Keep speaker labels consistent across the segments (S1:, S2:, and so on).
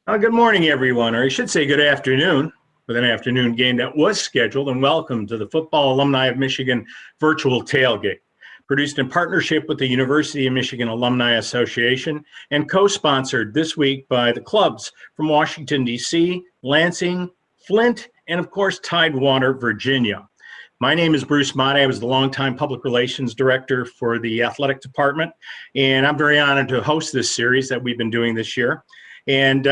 S1: Good morning, everyone, or I should say good afternoon, with an afternoon game that was scheduled, and welcome to the Football Alumni of Michigan virtual tailgate, produced in partnership with the University of Michigan Alumni Association and co-sponsored this week by the clubs from Washington, D.C., Lansing, Flint, and of course, Tidewater, Virginia. My name is Bruce Motte. I was the longtime public relations director for the athletic department, and I'm very honored to host this series that we've been doing this year. We've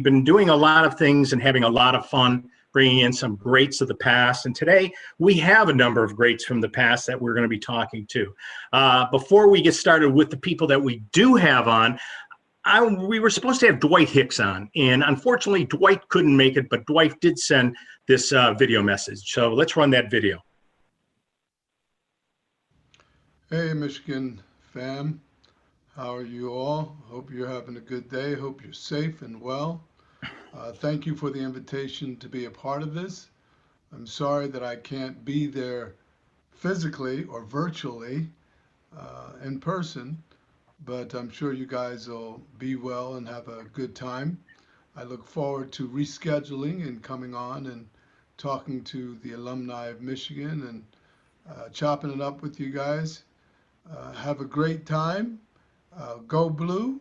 S1: been doing a lot of things and having a lot of fun, bringing in some greats of the past. And today we have a number of greats from the past that we're going to be talking to. Before we get started with the people that we do have on, we were supposed to have Dwight Hicks on, and unfortunately Dwight couldn't make it, but Dwight did send this video message. So let's run that video.
S2: Hey, Michigan fam. How are you all? Hope you're having a good day. Hope you're safe and well. Thank you for the invitation to be a part of this. I'm sorry that I can't be there physically or virtually in person, but I'm sure you guys will be well and have a good time. I look forward to rescheduling and coming on and talking to the alumni of Michigan and chopping it up with you guys. Have a great time. Go blue,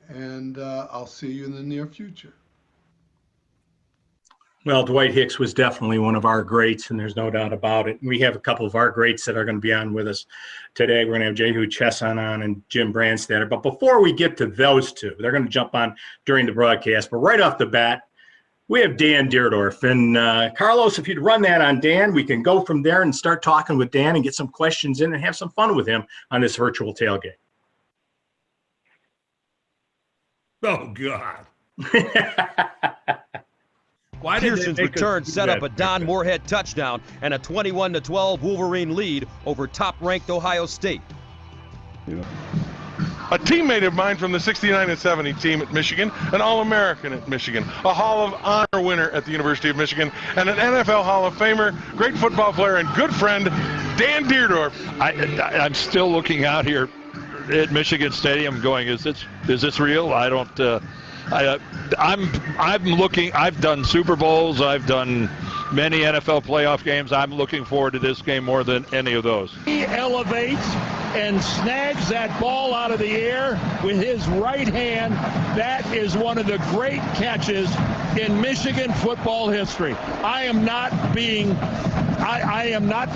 S2: and I'll see you in the near future.
S1: Well, Dwight Hicks was definitely one of our greats, and there's no doubt about it. We have a couple of our greats that are going to be on with us today. We're going to have Jehu Chesson on and Jim Brandstatter. But before we get to those two, they're going to jump on during the broadcast. But right off the bat, we have Dan Dierdorf. And Carlos, if you'd run that on Dan, we can go from there and start talking with Dan and get some questions in and have some fun with him on this virtual tailgate.
S3: Oh, God.
S4: Why did Pearson's return set up a Don Moorhead touchdown and a 21-12 Wolverine lead over top-ranked Ohio State.
S5: Yeah. A teammate of mine from the 69 and 70 team at Michigan, an All-American at Michigan, a Hall of Honor winner at the University of Michigan, and an NFL Hall of Famer, great football player and good friend, Dan Dierdorf.
S6: I'm still looking out here at Michigan Stadium going, is this real? I don't I'm looking. I've done Super Bowls, I've done many NFL playoff games. I'm looking forward to this game more than any of those.
S7: He elevates and snags that ball out of the air with his right hand. That is one of the great catches in Michigan football history. I am not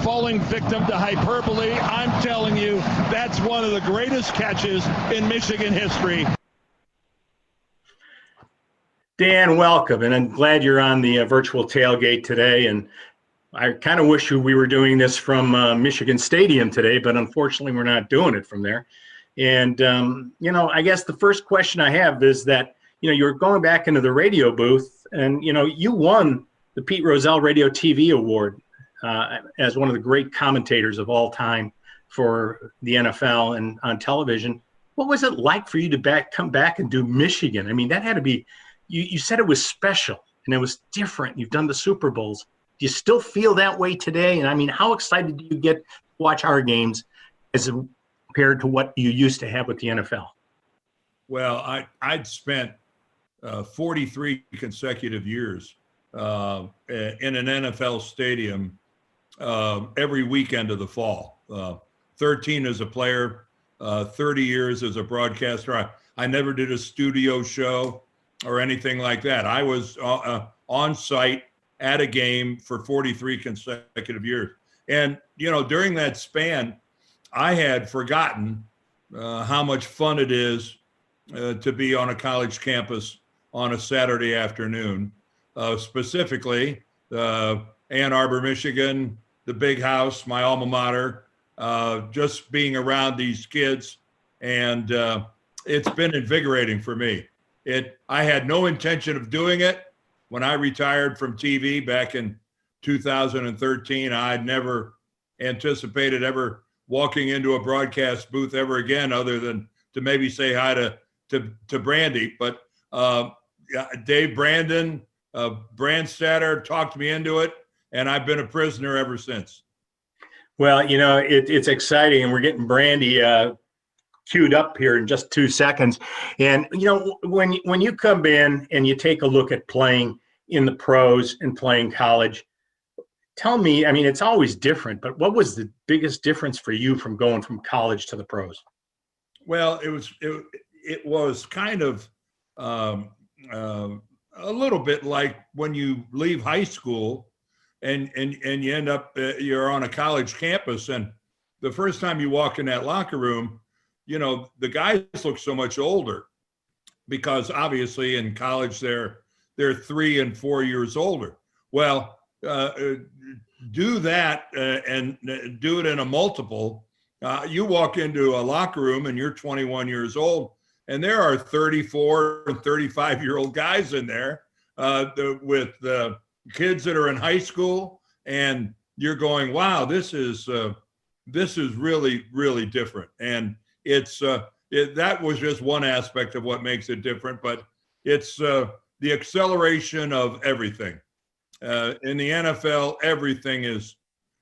S7: falling victim to hyperbole. I'm telling you, that's one of the greatest catches in Michigan history.
S1: Dan, welcome, and I'm glad you're on the virtual tailgate today. And I kind of wish we were doing this from Michigan Stadium today, but unfortunately we're not doing it from there. And, I guess the first question I have is that, you're going back into the radio booth and, you won the Pete Rozelle Radio TV Award as one of the great commentators of all time for the NFL and on television. What was it like for you to come back and do Michigan? I mean, that had to be, you said it was special and it was different. You've done the Super Bowls. Do you still feel that way today? And I mean, how excited do you get to watch our games as compared to what you used to have with the NFL?
S3: Well, I'd spent 43 consecutive years in an NFL stadium every weekend of the fall. 13 as a player, 30 years as a broadcaster. I never did a studio show or anything like that. I was on site at a game for 43 consecutive years. And, during that span, I had forgotten how much fun it is to be on a college campus on a Saturday afternoon, specifically Ann Arbor, Michigan, the big house, my alma mater, just being around these kids. And it's been invigorating for me. I had no intention of doing it. When I retired from TV back in 2013, I'd never anticipated ever walking into a broadcast booth ever again, other than to maybe say hi to Brandy. But Dave Brandon, Brandstatter talked me into it, and I've been a prisoner ever since.
S1: Well, it's exciting, and we're getting Brandy queued up here in just 2 seconds. And, you know, when you come in and you take a look at playing in the pros and playing college, tell me, I mean, it's always different, but what was the biggest difference for you from going from college to the pros?
S3: Well, it was kind of a little bit like when you leave high school and you end up you're on a college campus, and the first time you walk in that locker room, you know, the guys look so much older because obviously in college they're 3 and 4 years older. Well, do that and do it in a multiple. You walk into a locker room and you're 21 years old, and there are 34 and 35-year-old guys in there with kids that are in high school, and you're going, wow, this is really, really different. And that was just one aspect of what makes it different, but it's the acceleration of everything. In the NFL, everything is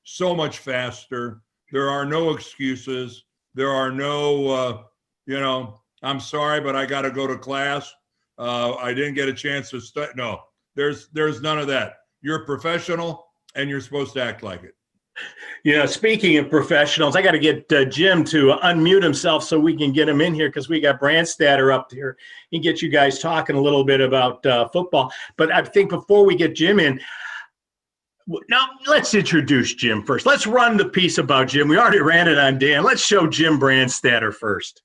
S3: so much faster. There are no excuses. There are no, I'm sorry, but I got to go to class. I didn't get a chance to study. No, there's none of that. You're a professional and you're supposed to act like it.
S1: You know, speaking of professionals, I got to get Jim to unmute himself so we can get him in here, because we got Brandstatter up here and get you guys talking a little bit about football. But I think before we get Jim in, now let's introduce Jim first. Let's run the piece about Jim. We already ran it on Dan. Let's show Jim Brandstatter first.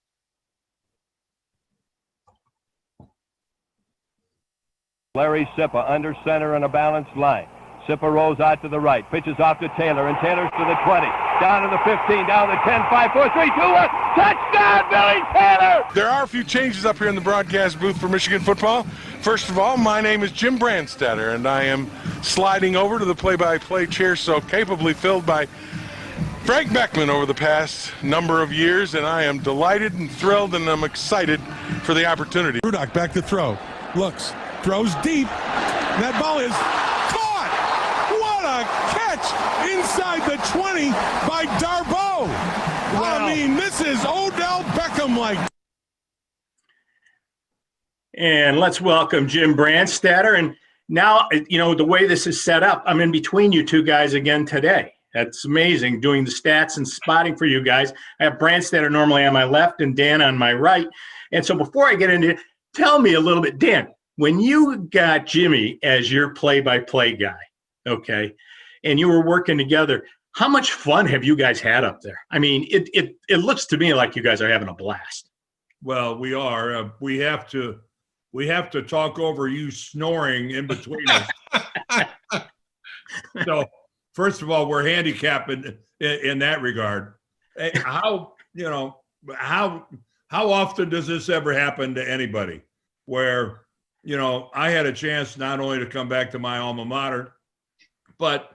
S8: Larry Sippa under center in a balanced line. Sippa rolls out to the right, pitches off to Taylor, and Taylor's to the 20, down to the 15, down to the 10, 5, 4, 3, 2, 1, touchdown, Billy Taylor!
S5: There are a few changes up here in the broadcast booth for Michigan football. First of all, my name is Jim Brandstatter, and I am sliding over to the play-by-play chair so capably filled by Frank Beckman over the past number of years, and I am delighted and thrilled, and I'm excited for the opportunity.
S9: Rudock back to throw, looks, throws deep, that ball is caught! What a catch inside the 20 by Darboh! Wow. I mean, this is Odell Beckham-like.
S1: And let's welcome Jim Brandstatter. And now, you know, the way this is set up, I'm in between you two guys again today. That's amazing, doing the stats and spotting for you guys. I have Brandstatter normally on my left and Dan on my right. And so before I get into it, tell me a little bit, Dan, when you got Jimmy as your play-by-play guy, okay, and you were working together, how much fun have you guys had up there? I mean, it looks to me like you guys are having a blast.
S3: Well, we are. We have to talk over you snoring in between us. So, first of all, we're handicapped in that regard. How often does this ever happen to anybody? Where, you know, I had a chance not only to come back to my alma mater, but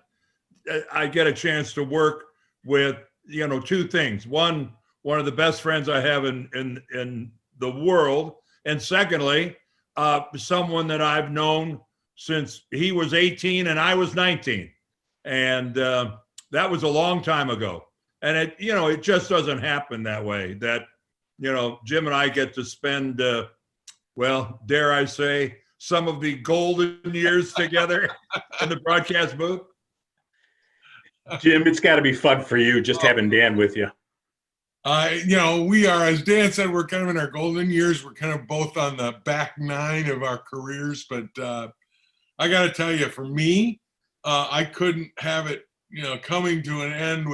S3: I get a chance to work with, you know, two things. One of the best friends I have in the world, and secondly, someone that I've known since he was 18 and I was 19. And that was a long time ago. And it just doesn't happen that way, that, you know, Jim and I get to spend, well, dare I say, some of the golden years together in the broadcast booth.
S1: Jim, it's got to be fun for you just having Dan with you.
S9: We are, as Dan said, we're kind of in our golden years. We're kind of both on the back nine of our careers. But I got to tell you, for me, I couldn't have it, coming to an end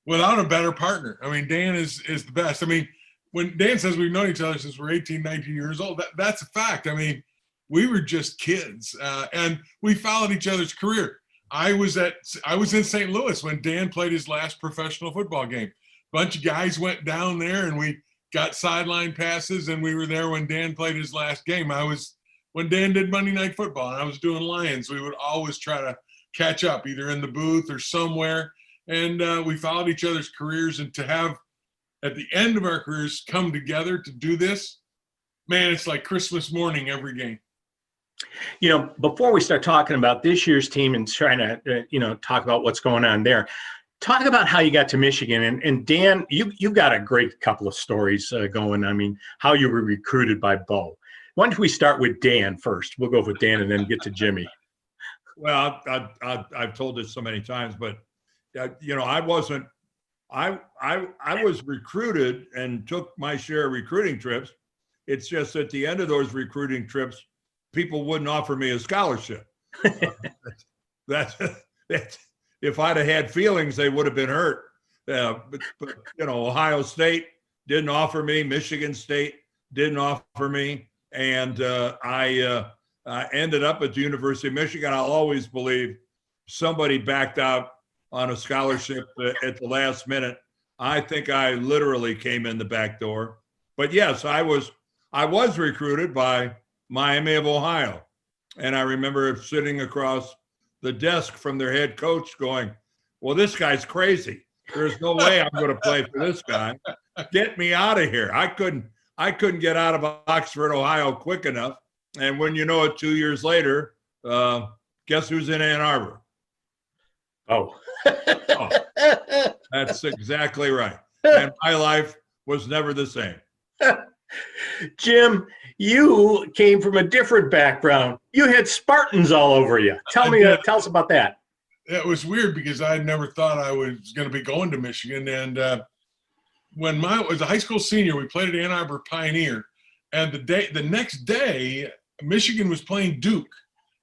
S9: without a better partner. I mean, Dan is the best. I mean, when Dan says we've known each other since we're 18, 19 years old, that's a fact. I mean, we were just kids, and we followed each other's career. I was in St. Louis when Dan played his last professional football game. Bunch of guys went down there, and we got sideline passes, and we were there when Dan played his last game. When Dan did Monday Night Football, and I was doing Lions, we would always try to catch up, either in the booth or somewhere. And we followed each other's careers, and to have, at the end of our careers, come together to do this, man, it's like Christmas morning every game.
S1: You know, before we start talking about this year's team and trying to, talk about what's going on there, talk about how you got to Michigan. And Dan, you've got a great couple of stories going. I mean, how you were recruited by Bo. Why don't we start with Dan first? We'll go with Dan and then get to Jimmy.
S3: Well, I've told this so many times, but you know, I was recruited and took my share of recruiting trips. It's just at the end of those recruiting trips, people wouldn't offer me a scholarship. That if I'd have had feelings, they would have been hurt. But you know, Ohio State didn't offer me. Michigan State didn't offer me, and I ended up at the University of Michigan. I'll always believe somebody backed out on a scholarship at the last minute. I think I literally came in the back door. But yes, I was recruited by Miami of Ohio. And I remember sitting across the desk from their head coach going, well, this guy's crazy. There's no way I'm going to play for this guy. Get me out of here. I couldn't get out of Oxford, Ohio quick enough. And when you know it, 2 years later, guess who's in Ann Arbor?
S1: Oh.
S3: Oh, that's exactly right. And my life was never the same.
S1: Jim, you came from a different background. You had Spartans all over you. Tell us about that.
S9: It was weird because I had never thought I was going to be going to Michigan. And when I was a high school senior, we played at Ann Arbor Pioneer. And the next day, Michigan was playing Duke.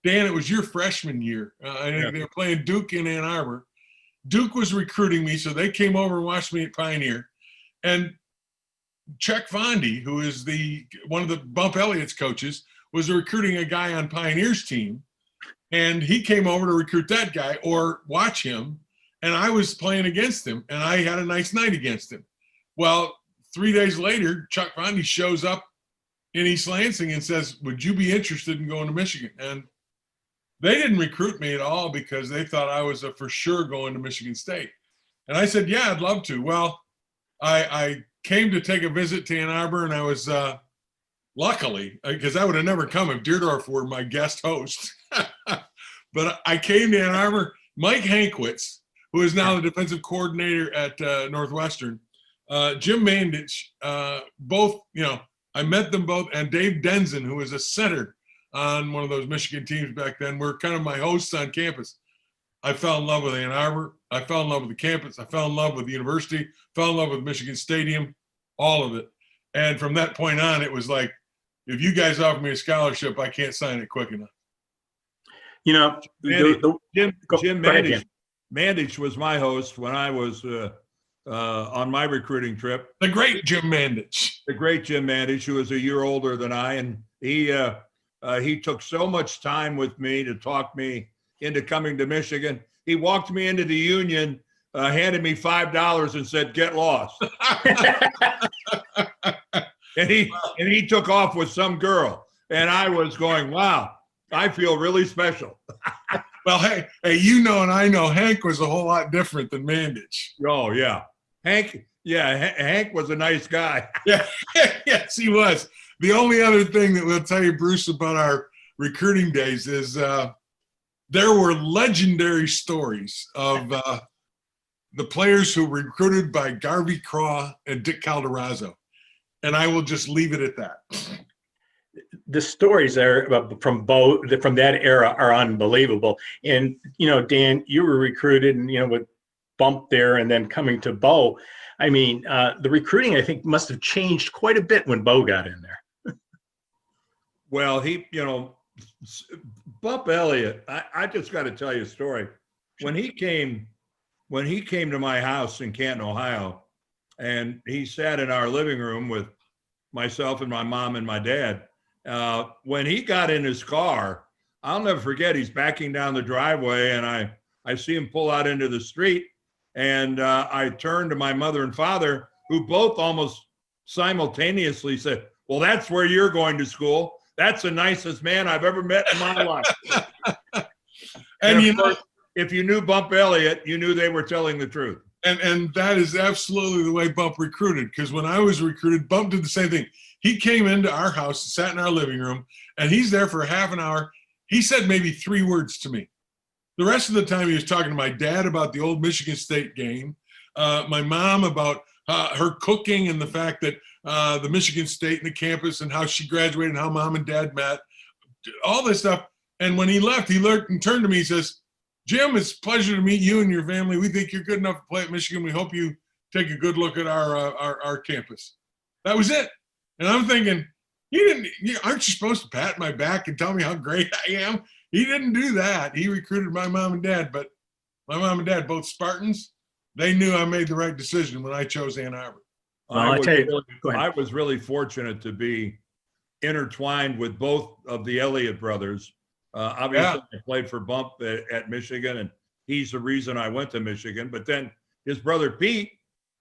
S9: Dan, it was your freshman year. I think they were playing Duke in Ann Arbor. Duke was recruiting me, so they came over and watched me at Pioneer. And Chuck Vondy, who is one of the Bump Elliott's coaches, was recruiting a guy on Pioneer's team. And he came over to recruit that guy or watch him. And I was playing against him, and I had a nice night against him. Well, 3 days later, Chuck Vondy shows up in East Lansing and says, would you be interested in going to Michigan? And they didn't recruit me at all because they thought I was for sure going to Michigan State. And I said, yeah, I'd love to. Well, I came to take a visit to Ann Arbor, and I was luckily, because I would have never come if Deerdorf were my guest host. But I came to Ann Arbor. Mike Hankwitz, who is now the defensive coordinator at Northwestern, Jim Mandich, both, you know, I met them both, and Dave Denson, who was a center on one of those Michigan teams back then, were kind of my hosts on campus. I fell in love with Ann Arbor. I fell in love with the campus. I fell in love with the university, fell in love with Michigan Stadium, all of it. And from that point on, it was like, if you guys offer me a scholarship, I can't sign it quick enough.
S1: You know,
S3: Jim Mandich was my host when I was on my recruiting trip.
S9: The great Jim Mandich.
S3: The great Jim Mandich, who was a year older than I, and he took so much time with me to talk me into coming to Michigan. He walked me into the Union, handed me $5 and said, "Get lost." and he took off with some girl, and I was going, "Wow, I feel really special."
S9: Well, hey, you know, and I know Hank was a whole lot different than Mandich.
S3: Oh yeah, Hank was a nice guy.
S9: Yeah, yes, he was. The only other thing that we'll tell you, Bruce, about our recruiting days is there were legendary stories of the players who were recruited by Garvey Craw and Dick Calderazzo. And I will just leave it at that.
S1: The stories there from that era are unbelievable. And, you know, Dan, you were recruited and, you know, with Bump there and then coming to Bo. I mean, the recruiting, I think, must have changed quite a bit when Bo got in there.
S3: Well, Bump Elliott, I just got to tell you a story. When he came to my house in Canton, Ohio, and he sat in our living room with myself and my mom and my dad, when he got in his car, I'll never forget, he's backing down the driveway, and I see him pull out into the street, and I turned to my mother and father, who both almost simultaneously said, "Well, that's where you're going to school. That's the nicest man I've ever met in my life." And of course, if you knew Bump Elliott, you knew they were telling the truth.
S9: And that is absolutely the way Bump recruited, because when I was recruited, Bump did the same thing. He came into our house, sat in our living room, and he's there for half an hour. He said maybe 3 words to me. The rest of the time he was talking to my dad about the old Michigan State game, my mom about her cooking and the fact that the Michigan State and the campus and how she graduated and how mom and dad met, all this stuff. And when he left, he looked and turned to me. He says, "Jim, it's a pleasure to meet you and your family. We think you're good enough to play at Michigan. We hope you take a good look at our campus." That was it. And I'm thinking, aren't you supposed to pat my back and tell me how great I am? He didn't do that. He recruited my mom and dad, but my mom and dad, both Spartans, they knew I made the right decision when I chose Ann Arbor.
S1: Well,
S3: I was really fortunate to be intertwined with both of the Elliott brothers. Obviously, I played for Bump at Michigan, and he's the reason I went to Michigan. But then his brother Pete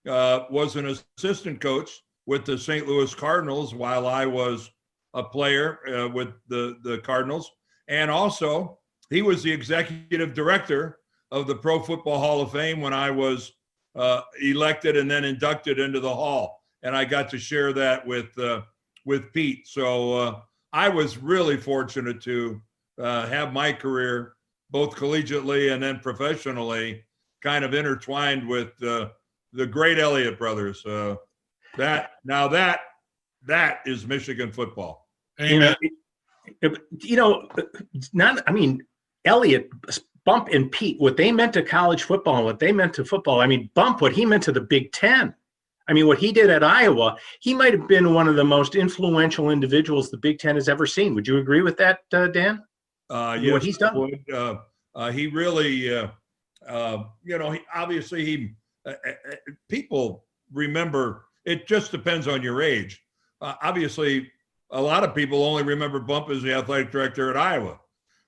S3: was an assistant coach with the St. Louis Cardinals while I was a player with the Cardinals. And also, he was the executive director of the Pro Football Hall of Fame when I was elected and then inducted into the Hall. And I got to share that with Pete. So I was really fortunate to have my career, both collegiately and then professionally, kind of intertwined with the great Elliott brothers. That is Michigan football.
S9: Amen.
S1: Elliott, Bump, and Pete, what they meant to college football and what they meant to football. I mean, Bump, what he meant to the Big Ten. I mean, what he did at Iowa, he might have been one of the most influential individuals the Big Ten has ever seen. Would you agree with that, Dan?
S3: Yes,
S1: what he's done.
S3: He really, people remember. It just depends on your age. Obviously, a lot of people only remember Bump as the athletic director at Iowa.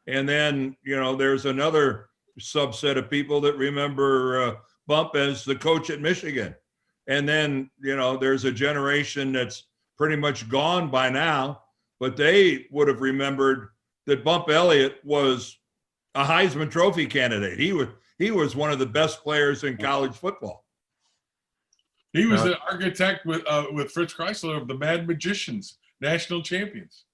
S3: And then, there's another subset of people that remember Bump as the coach at Michigan. And then, there's a generation that's pretty much gone by now, but they would have remembered that Bump Elliott was a Heisman Trophy candidate. He was one of the best players in college football.
S9: He was the architect with Fritz Chrysler of the Mad Magicians, national champions.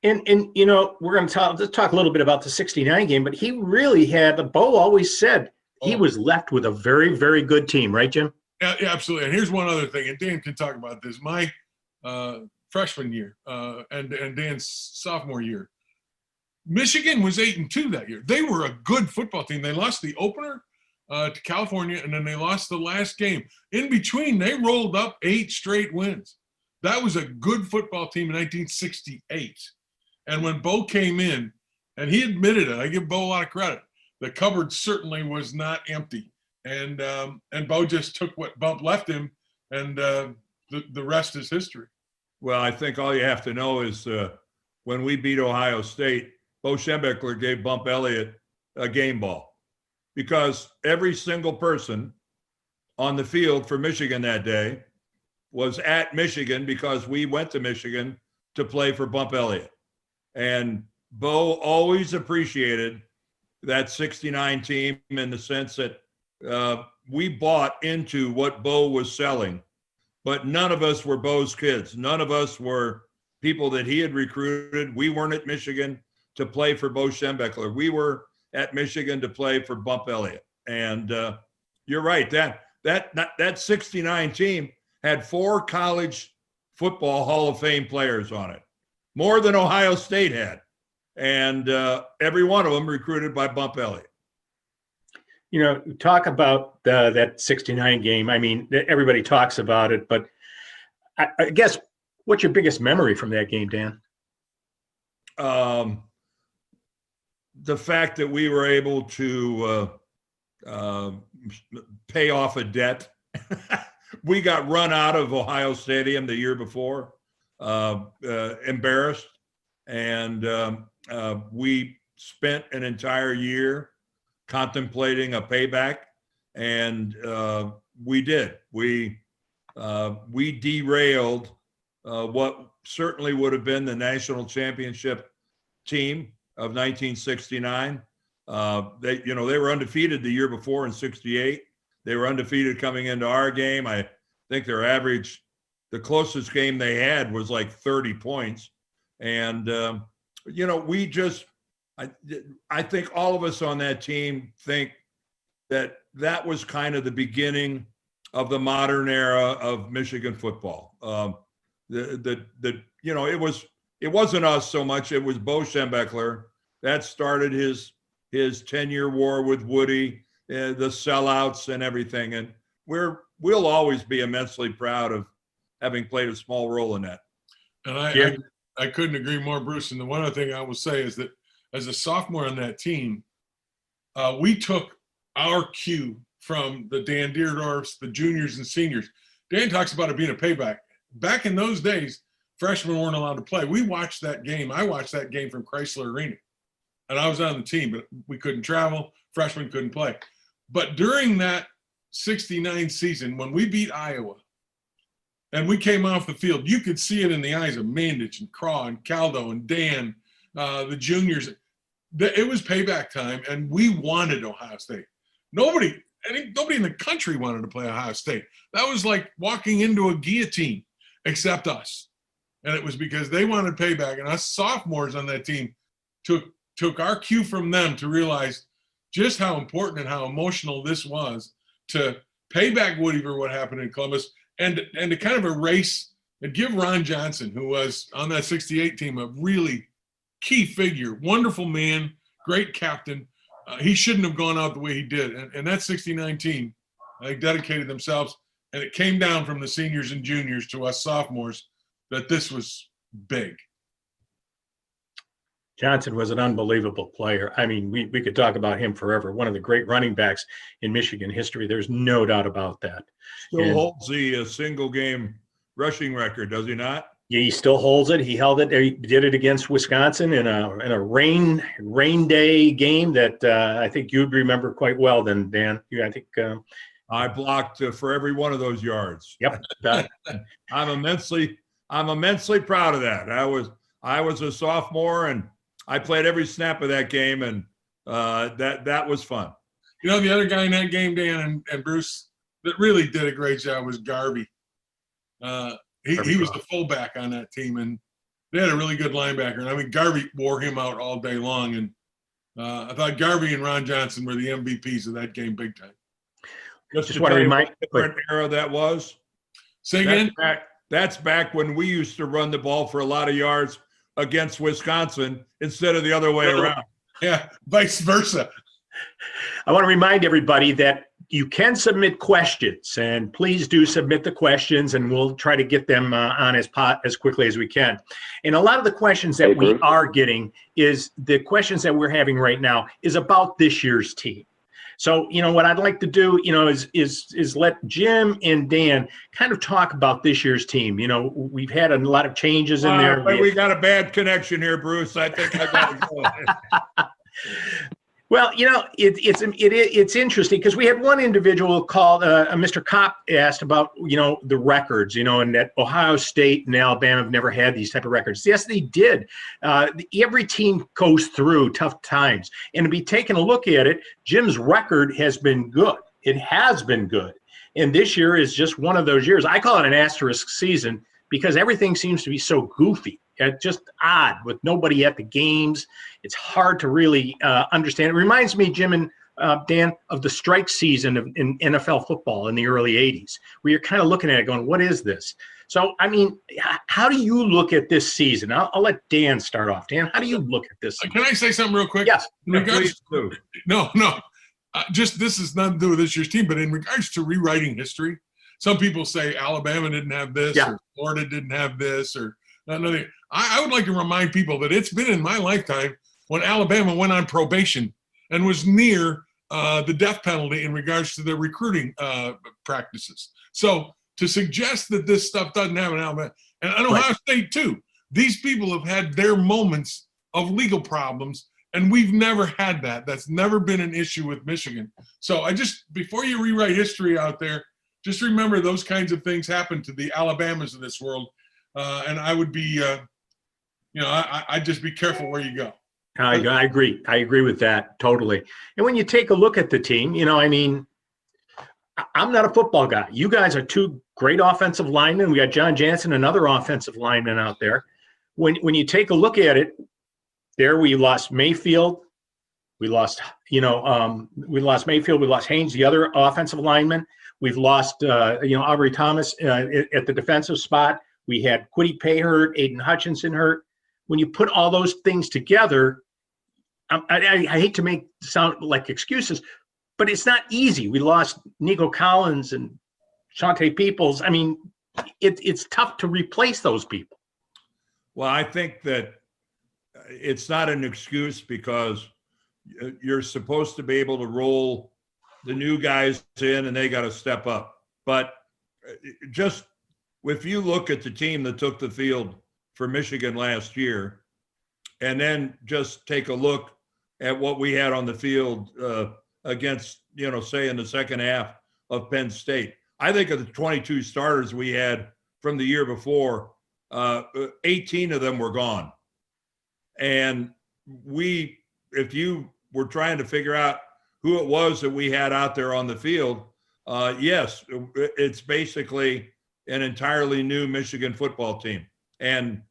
S1: And we're going to talk a little bit about the '69 game, but he really had, Bo always said he was left with a very, very good team, right, Jim?
S9: Yeah, absolutely. And here's one other thing, and Dan can talk about this. My freshman year and Dan's sophomore year, Michigan was 8-2 that year. They were a good football team. They lost the opener to California, and then they lost the last game. In between, they rolled up 8 straight wins. That was a good football team in 1968. And when Bo came in, and he admitted it, I give Bo a lot of credit, the cupboard certainly was not empty. And Bo just took what Bump left him, and the rest is history.
S3: Well, I think all you have to know is when we beat Ohio State, Bo Schembechler gave Bump Elliott a game ball because every single person on the field for Michigan that day was at Michigan because we went to Michigan to play for Bump Elliott. And Bo always appreciated that '69 team in the sense that we bought into what Bo was selling, but none of us were Bo's kids. None of us were people that he had recruited. We weren't at Michigan to play for Bo Schembechler. We were at Michigan to play for Bump Elliott. And you're right, that '69 team had 4 college football Hall of Fame players on it, more than Ohio State had. And every one of them recruited by Bump Elliott.
S1: Talk about that '69 game. I mean, everybody talks about it, but I guess what's your biggest memory from that game, Dan?
S3: The fact that we were able to pay off a debt. We got run out of Ohio Stadium the year before, embarrassed. And we spent an entire year contemplating a payback, and we did. We derailed what certainly would have been the national championship team of 1969. They were undefeated the year before in '68. They were undefeated coming into our game. I think their average, the closest game they had was like 30 points. And, we just I think all of us on that team think that that was kind of the beginning of the modern era of Michigan football. It wasn't us so much. It was Bo Schembechler that started his 10-year war with Woody, the sellouts and everything. And we'll always be immensely proud of having played a small role in that.
S9: And I couldn't agree more, Bruce. And the one other thing I will say is that as a sophomore on that team, we took our cue from the Dan Deerdorfs, the juniors and seniors. Dan talks about it being a payback. Back in those days, freshmen weren't allowed to play. We watched that game. I watched that game from Chrysler Arena. And I was on the team, but we couldn't travel. Freshmen couldn't play. But during that 69 season, when we beat Iowa and we came off the field, you could see it in the eyes of Mandich and Craw and Caldo and Dan, the juniors. It was payback time, and we wanted Ohio State. Nobody in the country wanted to play Ohio State. That was like walking into a guillotine, except us. And it was because they wanted payback, and us sophomores on that team took our cue from them to realize just how important and how emotional this was to pay back Woody for what happened in Columbus, and to kind of erase and give Ron Johnson, who was on that 68 team, a really key figure, wonderful man, great captain. He shouldn't have gone out the way he did. And that 69 team, they dedicated themselves, and it came down from the seniors and juniors to us sophomores that this was big.
S1: Johnson was an unbelievable player. I mean, we could talk about him forever. One of the great running backs in Michigan history. There's no doubt about that.
S3: Still holds the single game rushing record, does he not?
S1: Yeah, he still holds it. He held it. He did it against Wisconsin in a rain day game that I think you'd remember quite well. Then, Dan, I think
S3: I blocked for every one of those yards.
S1: Yep.
S3: I'm immensely proud of that. I was a sophomore, and I played every snap of that game, and that was fun.
S9: You know, the other guy in that game, Dan and Bruce, that really did a great job was Garvey. He was the fullback on that team, and they had a really good linebacker. And I mean, Garvey wore him out all day long. And I thought Garvey and Ron Johnson were the MVPs of that game big time.
S3: Just want to remind you what different era that was.
S9: Say again?
S3: That's back when we used to run the ball for a lot of yards against Wisconsin instead of the other way around.
S9: Yeah, vice versa.
S1: I want to remind everybody that you can submit questions, and please do submit the questions, and we'll try to get them on as quickly as we can. And a lot of the questions that we are getting is the questions that we're having right now is about this year's team. So, you know, what I'd like to do, you know, is let Jim and Dan kind of talk about this year's team. You know, we've had a lot of changes in there.
S3: We got a bad connection here, Bruce. I think I got to go.
S1: Well, you know, it's interesting because we had one individual called Mr. Kopp asked about, you know, the records, you know, and that Ohio State and Alabama have never had these type of records. Yes, they did. Every team goes through tough times, and to be taking a look at it, Jim's record has been good. It has been good, and this year is just one of those years. I call it an asterisk season because everything seems to be so goofy. It's just odd with nobody at the games. It's hard to really understand. It reminds me, Jim and Dan, of the strike season in NFL football in the early 80s, where you're kind of looking at it going, what is this? So, I mean, how do you look at this season? I'll let Dan start off. Dan, how do you look at this?
S9: Can I say something real quick?
S1: Yes.
S3: Please do.
S9: No. Just this is nothing to do with this year's team, but in regards to rewriting history, some people say Alabama didn't have this, or Florida didn't have this, or nothing. I would like to remind people that it's been in my lifetime when Alabama went on probation and was near the death penalty in regards to their recruiting practices. So to suggest that this stuff doesn't happen in Alabama, and Ohio State too, these people have had their moments of legal problems, and we've never had that. That's never been an issue with Michigan. So before you rewrite history out there, just remember those kinds of things happen to the Alabamas of this world. And I would be, I'd just be careful where you go.
S1: I agree. I agree with that totally. And when you take a look at the team, you know, I mean, I'm not a football guy. You guys are two great offensive linemen. We got John Jansen, another offensive lineman out there. When you take a look at it, there we lost Mayfield. We lost, we lost Mayfield. We lost Haynes, the other offensive lineman. We've lost, Aubrey Thomas at the defensive spot. We had Kwity Paye hurt, Aiden Hutchinson hurt. When you put all those things together, I hate to make sound like excuses, but it's not easy. We lost Nico Collins and Shante Peoples. I mean, it's tough to replace those people.
S3: Well, I think that it's not an excuse because you're supposed to be able to roll the new guys in and they got to step up. But just if you look at the team that took the field for Michigan last year, and then just take a look at what we had on the field against, say in the second half of Penn State. I think of the 22 starters we had from the year before, 18 of them were gone. And if you were trying to figure out who it was that we had out there on the field, yes, it's basically an entirely new Michigan football team. And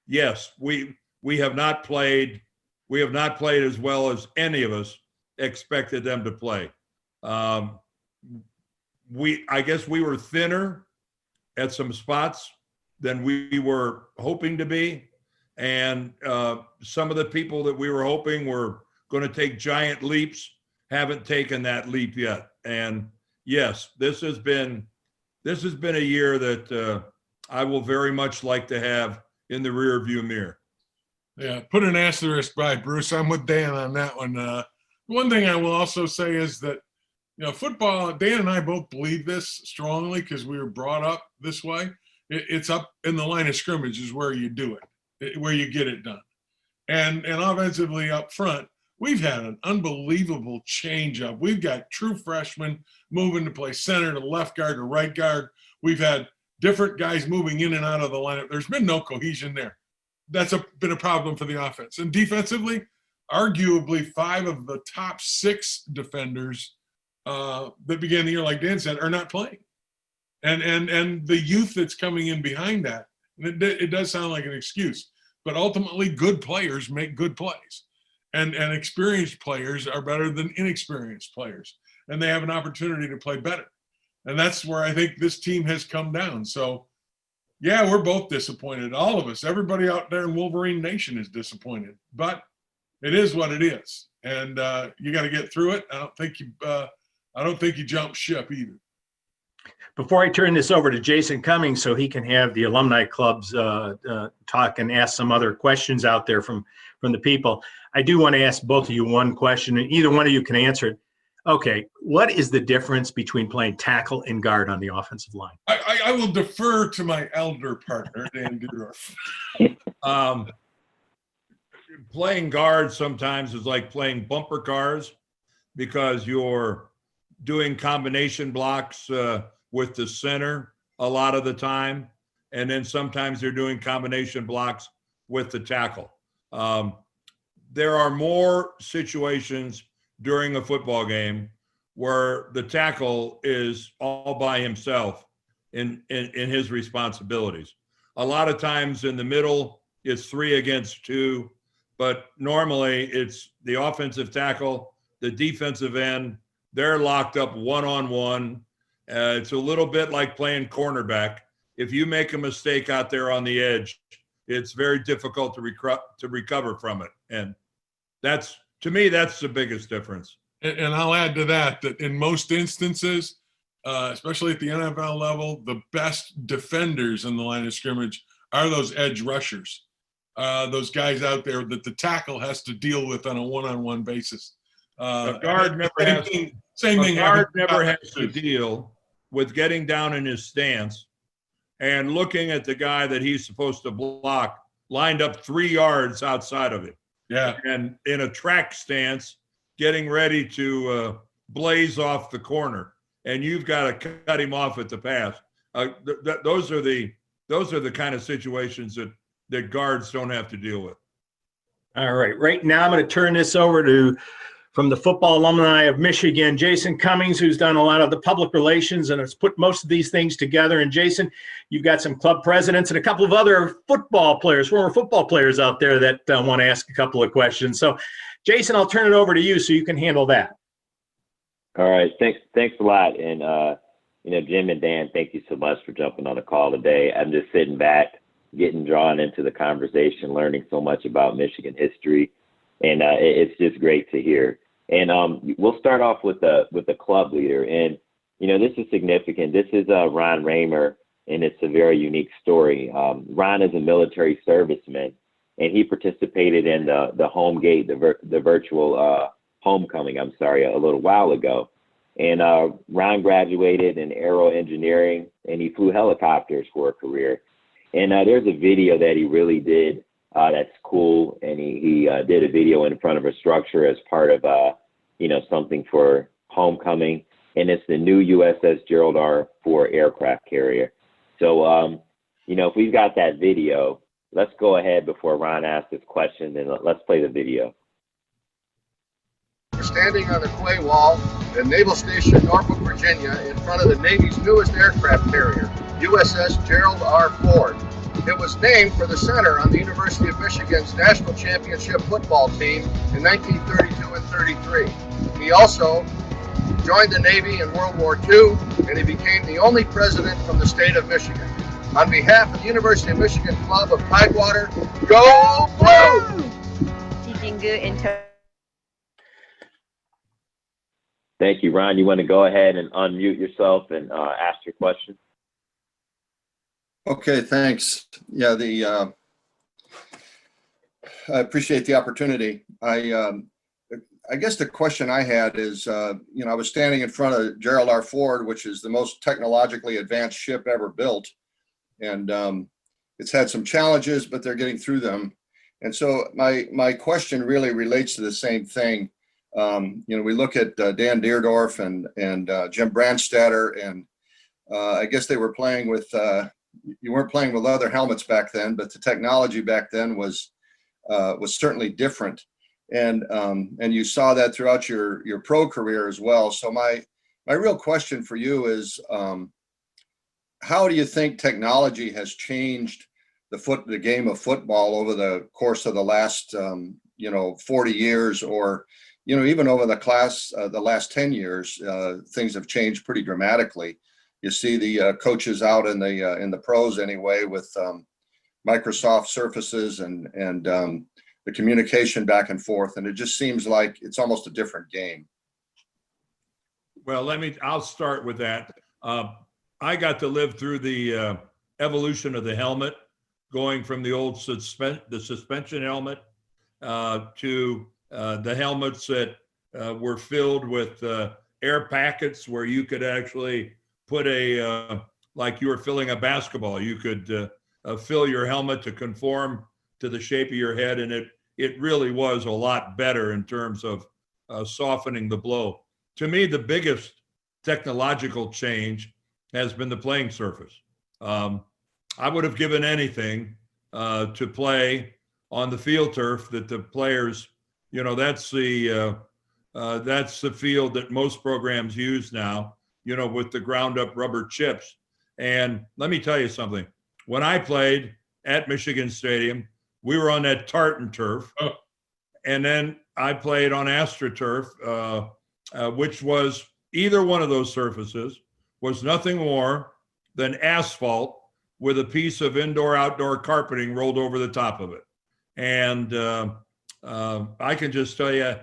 S3: yes, we have not played as well as any of us expected them to play. I guess we were thinner at some spots than we were hoping to be. And some of the people that we were hoping were going to take giant leaps haven't taken that leap yet. And yes, this has been a year that I will very much like to have in the rear view mirror.
S9: Yeah, put an asterisk by Bruce. I'm with Dan on that one. One thing I will also say is that, football, Dan and I both believe this strongly because we were brought up this way. It's up in the line of scrimmage is where you do it, where you get it done. And offensively up front, we've had an unbelievable change up. We've got true freshmen moving to play center to left guard to right guard. We've had different guys moving in and out of the lineup. There's been no cohesion there. That's been a problem for the offense. And defensively, arguably 5 of the top 6 defenders that began the year, like Dan said, are not playing. And the youth that's coming in behind that, and it does sound like an excuse, but ultimately good players make good plays. And experienced players are better than inexperienced players. And they have an opportunity to play better. And that's where I think this team has come down. So, yeah, we're both disappointed. All of us, everybody out there in Wolverine Nation is disappointed. But it is what it is. And you got to get through it. I don't think you jump ship either.
S1: Before I turn this over to Jason Cummings so he can have the alumni clubs talk and ask some other questions out there from the people, I do want to ask both of you one question, and either one of you can answer it. Okay, what is the difference between playing tackle and guard on the offensive line?
S9: I will defer to my elder partner, Dan Dudorf.
S3: Playing guard sometimes is like playing bumper cars because you're doing combination blocks with the center a lot of the time. And then sometimes they're doing combination blocks with the tackle. There are more situations during a football game where the tackle is all by himself in his responsibilities. A lot of times in the middle, it's 3 against 2, but normally it's the offensive tackle, the defensive end, they're locked up one-on-one. It's a little bit like playing cornerback. If you make a mistake out there on the edge, it's very difficult to recover from it. And to me, that's the biggest difference.
S9: And I'll add to that in most instances, especially at the NFL level, the best defenders in the line of scrimmage are those edge rushers, those guys out there that the tackle has to deal with on a one-on-one basis.
S3: A guard never has to deal with getting down in his stance and looking at the guy that he's supposed to block lined up 3 yards outside of him.
S9: Yeah.
S3: And in a track stance, getting ready to blaze off the corner, and you've got to cut him off at the pass. Those are the kind of situations that guards don't have to deal with.
S1: All right. Right now, I'm going to turn this over to from the football alumni of Michigan, Jason Cummings, who's done a lot of the public relations and has put most of these things together. And Jason, you've got some club presidents and a couple of other football players, former football players out there that want to ask a couple of questions. So, Jason, I'll turn it over to you so you can handle that.
S10: All right. Thanks a lot. And, Jim and Dan, thank you so much for jumping on the call today. I'm just sitting back, getting drawn into the conversation, learning so much about Michigan history. And it's just great to hear. And we'll start off with the club leader. And, this is significant. This is Ron Raymer, and it's a very unique story. Ron is a military serviceman, and he participated in the home gate, the virtual homecoming, a little while ago. And Ron graduated in aero engineering, and he flew helicopters for a career. And there's a video that he really did that's cool, and he did a video in front of a structure as part of something for homecoming, and it's the new USS Gerald R. Ford aircraft carrier. So if we've got that video, let's go ahead before Ron asks his question, and let's play the video.
S11: We're standing on the quay wall at Naval Station, Norfolk, Virginia, in front of the Navy's newest aircraft carrier, USS Gerald R. Ford. It was named for the center on the University of Michigan's national championship football team in 1932 and 33. He also joined the Navy in World War II, and he became the only president from the state of Michigan. On behalf of the University of Michigan Club of Tidewater, go Blue!
S10: Thank you, Ron. You want to go ahead and unmute yourself and ask your question?
S12: Okay, thanks. Yeah, I appreciate the opportunity. I guess the question I had is, I was standing in front of Gerald R. Ford, which is the most technologically advanced ship ever built. And it's had some challenges, but they're getting through them. And so my question really relates to the same thing. We look at Dan Deerdorf and Jim Brandstatter, and I guess they were playing with, you weren't playing with leather helmets back then, but the technology back then was certainly different. And you saw that throughout your pro career as well. So my real question for you is, how do you think technology has changed the game of football over the course of the last 40 years, or even over the last 10 years? Things have changed pretty dramatically. You see the coaches out in the pros anyway with Microsoft Surfaces and the communication back and forth, and it just seems like it's almost a different game.
S3: Well, I'll start with that. I got to live through the evolution of the helmet, going from the old suspension helmet to the helmets that were filled with air packets, where you could actually put like you were filling a basketball. You could fill your helmet to conform to the shape of your head, and it really was a lot better in terms of softening the blow. To me, the biggest technological change has been the playing surface. I would have given anything to play on the field turf that the players, that's the field that most programs use now, with the ground up rubber chips. And let me tell you something. When I played at Michigan Stadium, we were on that tartan turf. Oh. And then I played on AstroTurf, which was, either one of those surfaces was nothing more than asphalt with a piece of indoor-outdoor carpeting rolled over the top of it. And I can just tell you,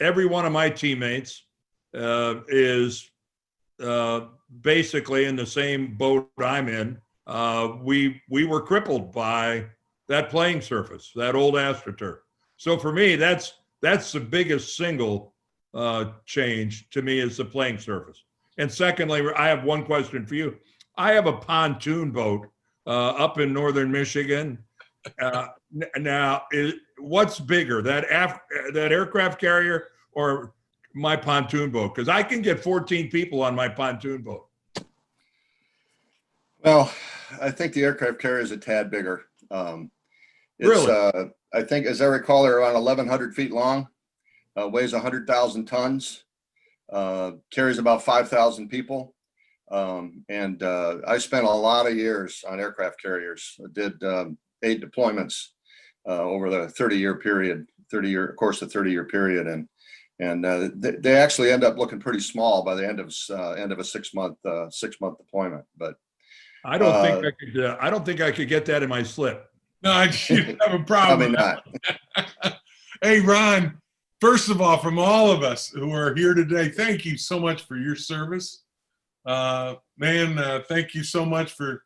S3: every one of my teammates is basically in the same boat I'm in. We were crippled by that playing surface, that old AstroTurf. So for me, that's the biggest single change to me, is the playing surface. And secondly, I have one question for you. I have a pontoon boat up in northern Michigan. Now, what's bigger, that aircraft carrier or my pontoon boat? Because I can get 14 people on my pontoon boat.
S12: Well, I think the aircraft carrier is a tad bigger.
S3: Really?
S12: I think, as I recall, they're around 1,100 feet long. weighs 100,000 tons, carries about 5,000 people. And I spent a lot of years on aircraft carriers. I did 8 deployments over the 30-year period, of course, the 30-year period. And they actually end up looking pretty small by the end of a 6-month deployment. But
S3: I don't think I could. I don't think I could get that in my slip.
S9: No, you have a problem.
S12: Probably not.
S9: Hey, Ron, first of all, from all of us who are here today, thank you so much for your service. Thank you so much for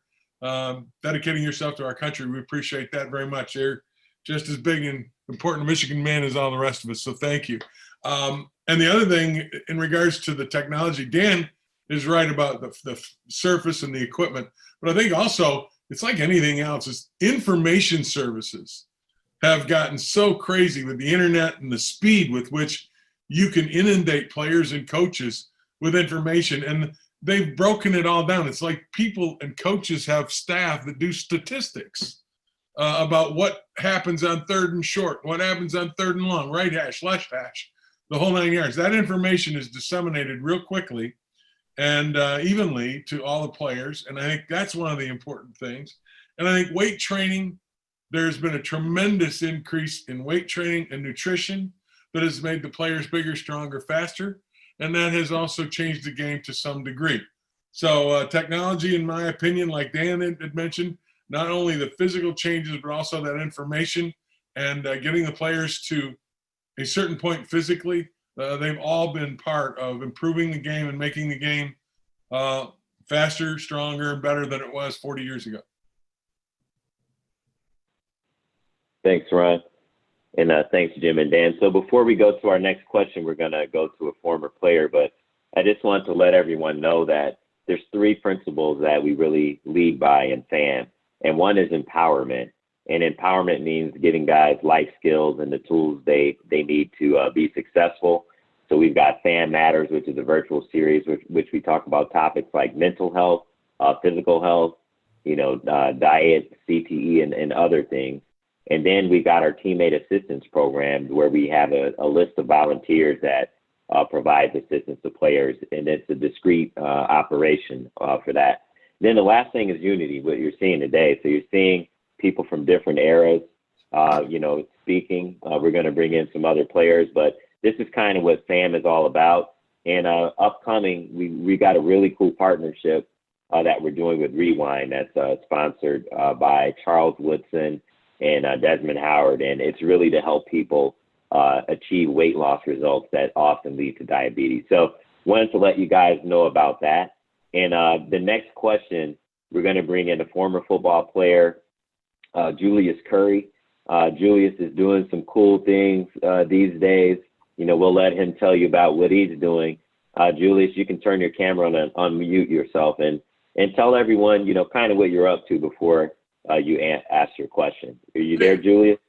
S9: dedicating yourself to our country. We appreciate that very much. You're just as big and important a Michigan man as all the rest of us, so thank you. And the other thing, in regards to the technology, Dan is right about the surface and the equipment. But I think also, it's like anything else, is information services have gotten so crazy with the internet and the speed with which you can inundate players and coaches with information. And they've broken it all down. It's like people and coaches have staff that do statistics about what happens on 3rd and short, what happens on 3rd and long, right hash, left hash, the whole 9 yards. That information is disseminated real quickly and evenly to all the players. And I think that's one of the important things. And I think weight training, there's been a tremendous increase in weight training and nutrition that has made the players bigger, stronger, faster. And that has also changed the game to some degree. So technology, in my opinion, like Dan had mentioned, not only the physical changes, but also that information and getting the players to a certain point physically, they've all been part of improving the game and making the game faster, stronger, and better than it was 40 years ago.
S10: Thanks, Ron. And thanks, Jim and Dan. So before we go to our next question, we're going to go to a former player, but I just want to let everyone know that there's 3 principles that we really lead by in FAM. And one is empowerment. And empowerment means giving guys life skills and the tools they need to be successful. So we've got FAM Matters, which is a virtual series, which we talk about topics like mental health, physical health, diet, CTE, and other things. And then we got our teammate assistance program where we have a list of volunteers that provides assistance to players, and it's a discrete operation for that. Then the last thing is unity, what you're seeing today. So you're seeing people from different eras, speaking. We're going to bring in some other players, but this is kind of what FAM is all about. And upcoming, we got a really cool partnership that we're doing with Rewind that's sponsored by Charles Woodson and Desmond Howard. And it's really to help people achieve weight loss results that often lead to diabetes. So wanted to let you guys know about that. And the next question, we're going to bring in a former football player, Julius Curry. Julius is doing some cool things these days. We'll let him tell you about what he's doing. Julius, you can turn your camera on and unmute yourself and tell everyone, kind of what you're up to before you ask your question. Are you there, Julius?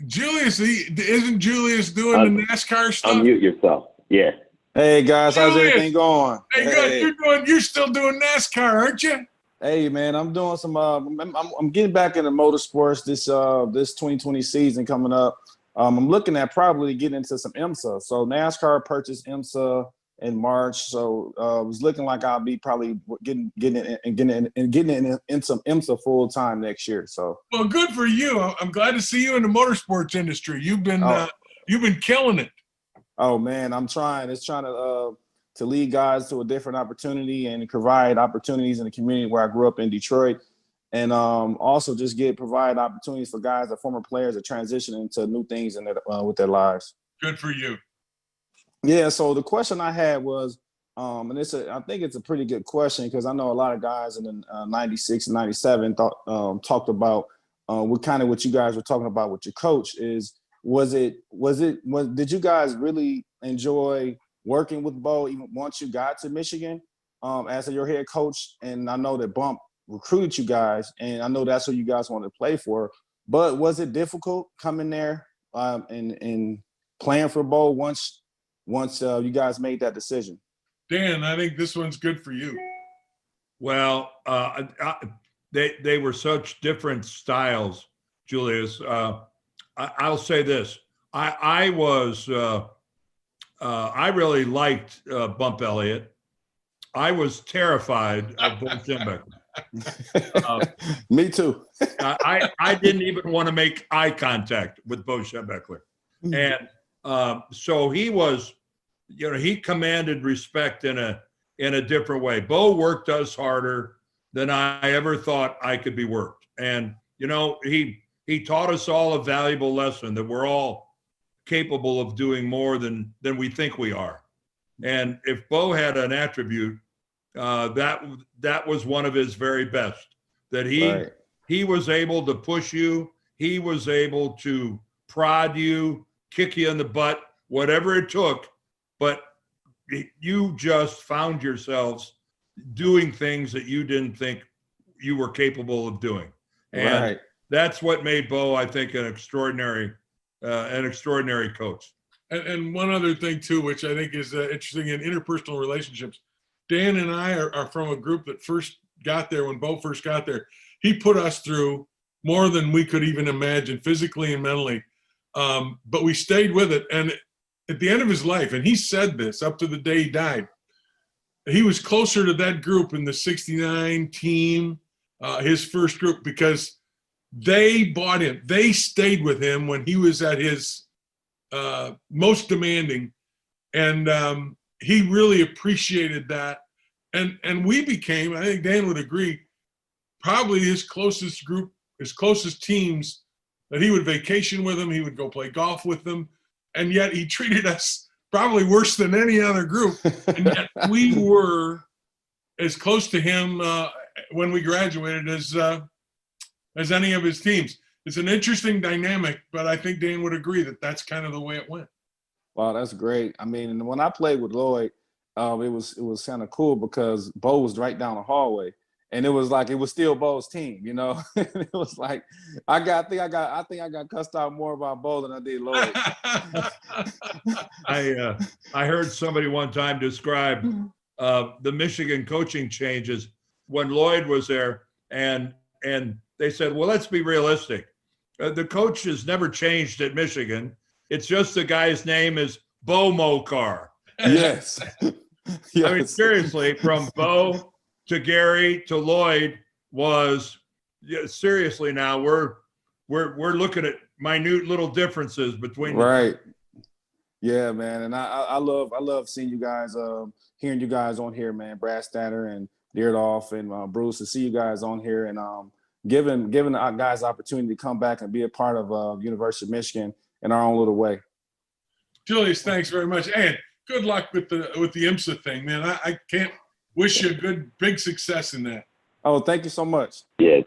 S9: Julius, isn't Julius doing the NASCAR stuff?
S10: Unmute yourself. Yeah.
S13: Hey guys, how's everything going?
S9: Hey, good. You're still doing NASCAR, aren't you?
S13: Hey man, I'm doing some. I'm getting back into motorsports this 2020 season coming up. I'm looking at probably getting into some IMSA. So NASCAR purchased IMSA in March, so it was looking like I'll be probably getting in some IMSA full time next year. So
S9: well, good for you. I'm glad to see you in the motorsports industry. You've been killing it.
S13: Oh man, I'm trying. It's trying to lead guys to a different opportunity and provide opportunities in the community where I grew up in Detroit, and also just provide opportunities for guys that former players that transition into new things in with their lives.
S9: Good for you.
S13: Yeah. So the question I had was, and I think it's a pretty good question because I know a lot of guys in the 96 and 97 talked about what you guys were talking about with your coach is. Did you guys really enjoy working with Bo even once you got to Michigan as your head coach? And I know that Bump recruited you guys, and I know that's who you guys wanted to play for. But was it difficult coming there and playing for Bo once you guys made that decision?
S9: Dan, I think this one's good for you.
S3: Well, they were such different styles, Julius. I'll say this. I was I really liked Bump Elliott. I was terrified of Bo Schembechler.
S13: Me too.
S3: I didn't even want to make eye contact with Bo Schembechler. And so he was, he commanded respect in a different way. Bo worked us harder than I ever thought I could be worked. And, he taught us all a valuable lesson that we're all capable of doing more than we think we are. And if Bo had an attribute, that was one of his very best, that he was able to push you. He was able to prod you, kick you in the butt, whatever it took. But you just found yourselves doing things that you didn't think you were capable of doing. And that's what made Bo, I think, an extraordinary coach.
S9: And one other thing too, which I think is interesting in interpersonal relationships. Dan and I are from a group that first got there when Bo first got there. He put us through more than we could even imagine, physically and mentally. But we stayed with it. And at the end of his life, and he said this up to the day he died, he was closer to that group in the '69 team, his first group, because they bought him. They stayed with him when he was at his most demanding. And he really appreciated that. And we became, I think Dan would agree, probably his closest group, his closest teams, that he would vacation with them. He would go play golf with them. And yet he treated us probably worse than any other group. And yet we were as close to him when we graduated as any of his teams. It's an interesting dynamic, but I think Dan would agree that that's kind of the way it went.
S13: Wow, that's great. I mean, when I played with Lloyd, it was kind of cool because Bo was right down the hallway, and it was like it was still Bo's team, It was like I think I got cussed out more about Bo than I did Lloyd.
S3: I heard somebody one time describe the Michigan coaching changes when Lloyd was there, and they said, well, let's be realistic. The coach has never changed at Michigan. It's just the guy's name is Bo Mokar.
S13: Yes. Yes.
S3: I mean, seriously, from Bo to Gary to Lloyd was seriously. Now we're looking at minute little differences between.
S13: Right. Yeah, man, and I love seeing you guys, hearing you guys on here, man. Brad Statter and Deardolph and Bruce, to see you guys on here and giving the guys opportunity to come back and be a part of University of Michigan in our own little way.
S9: Julius, thanks very much, and good luck with the IMSA thing, man. I can't wish you a good big success in that.
S13: Oh, thank you so much.
S10: Yeah,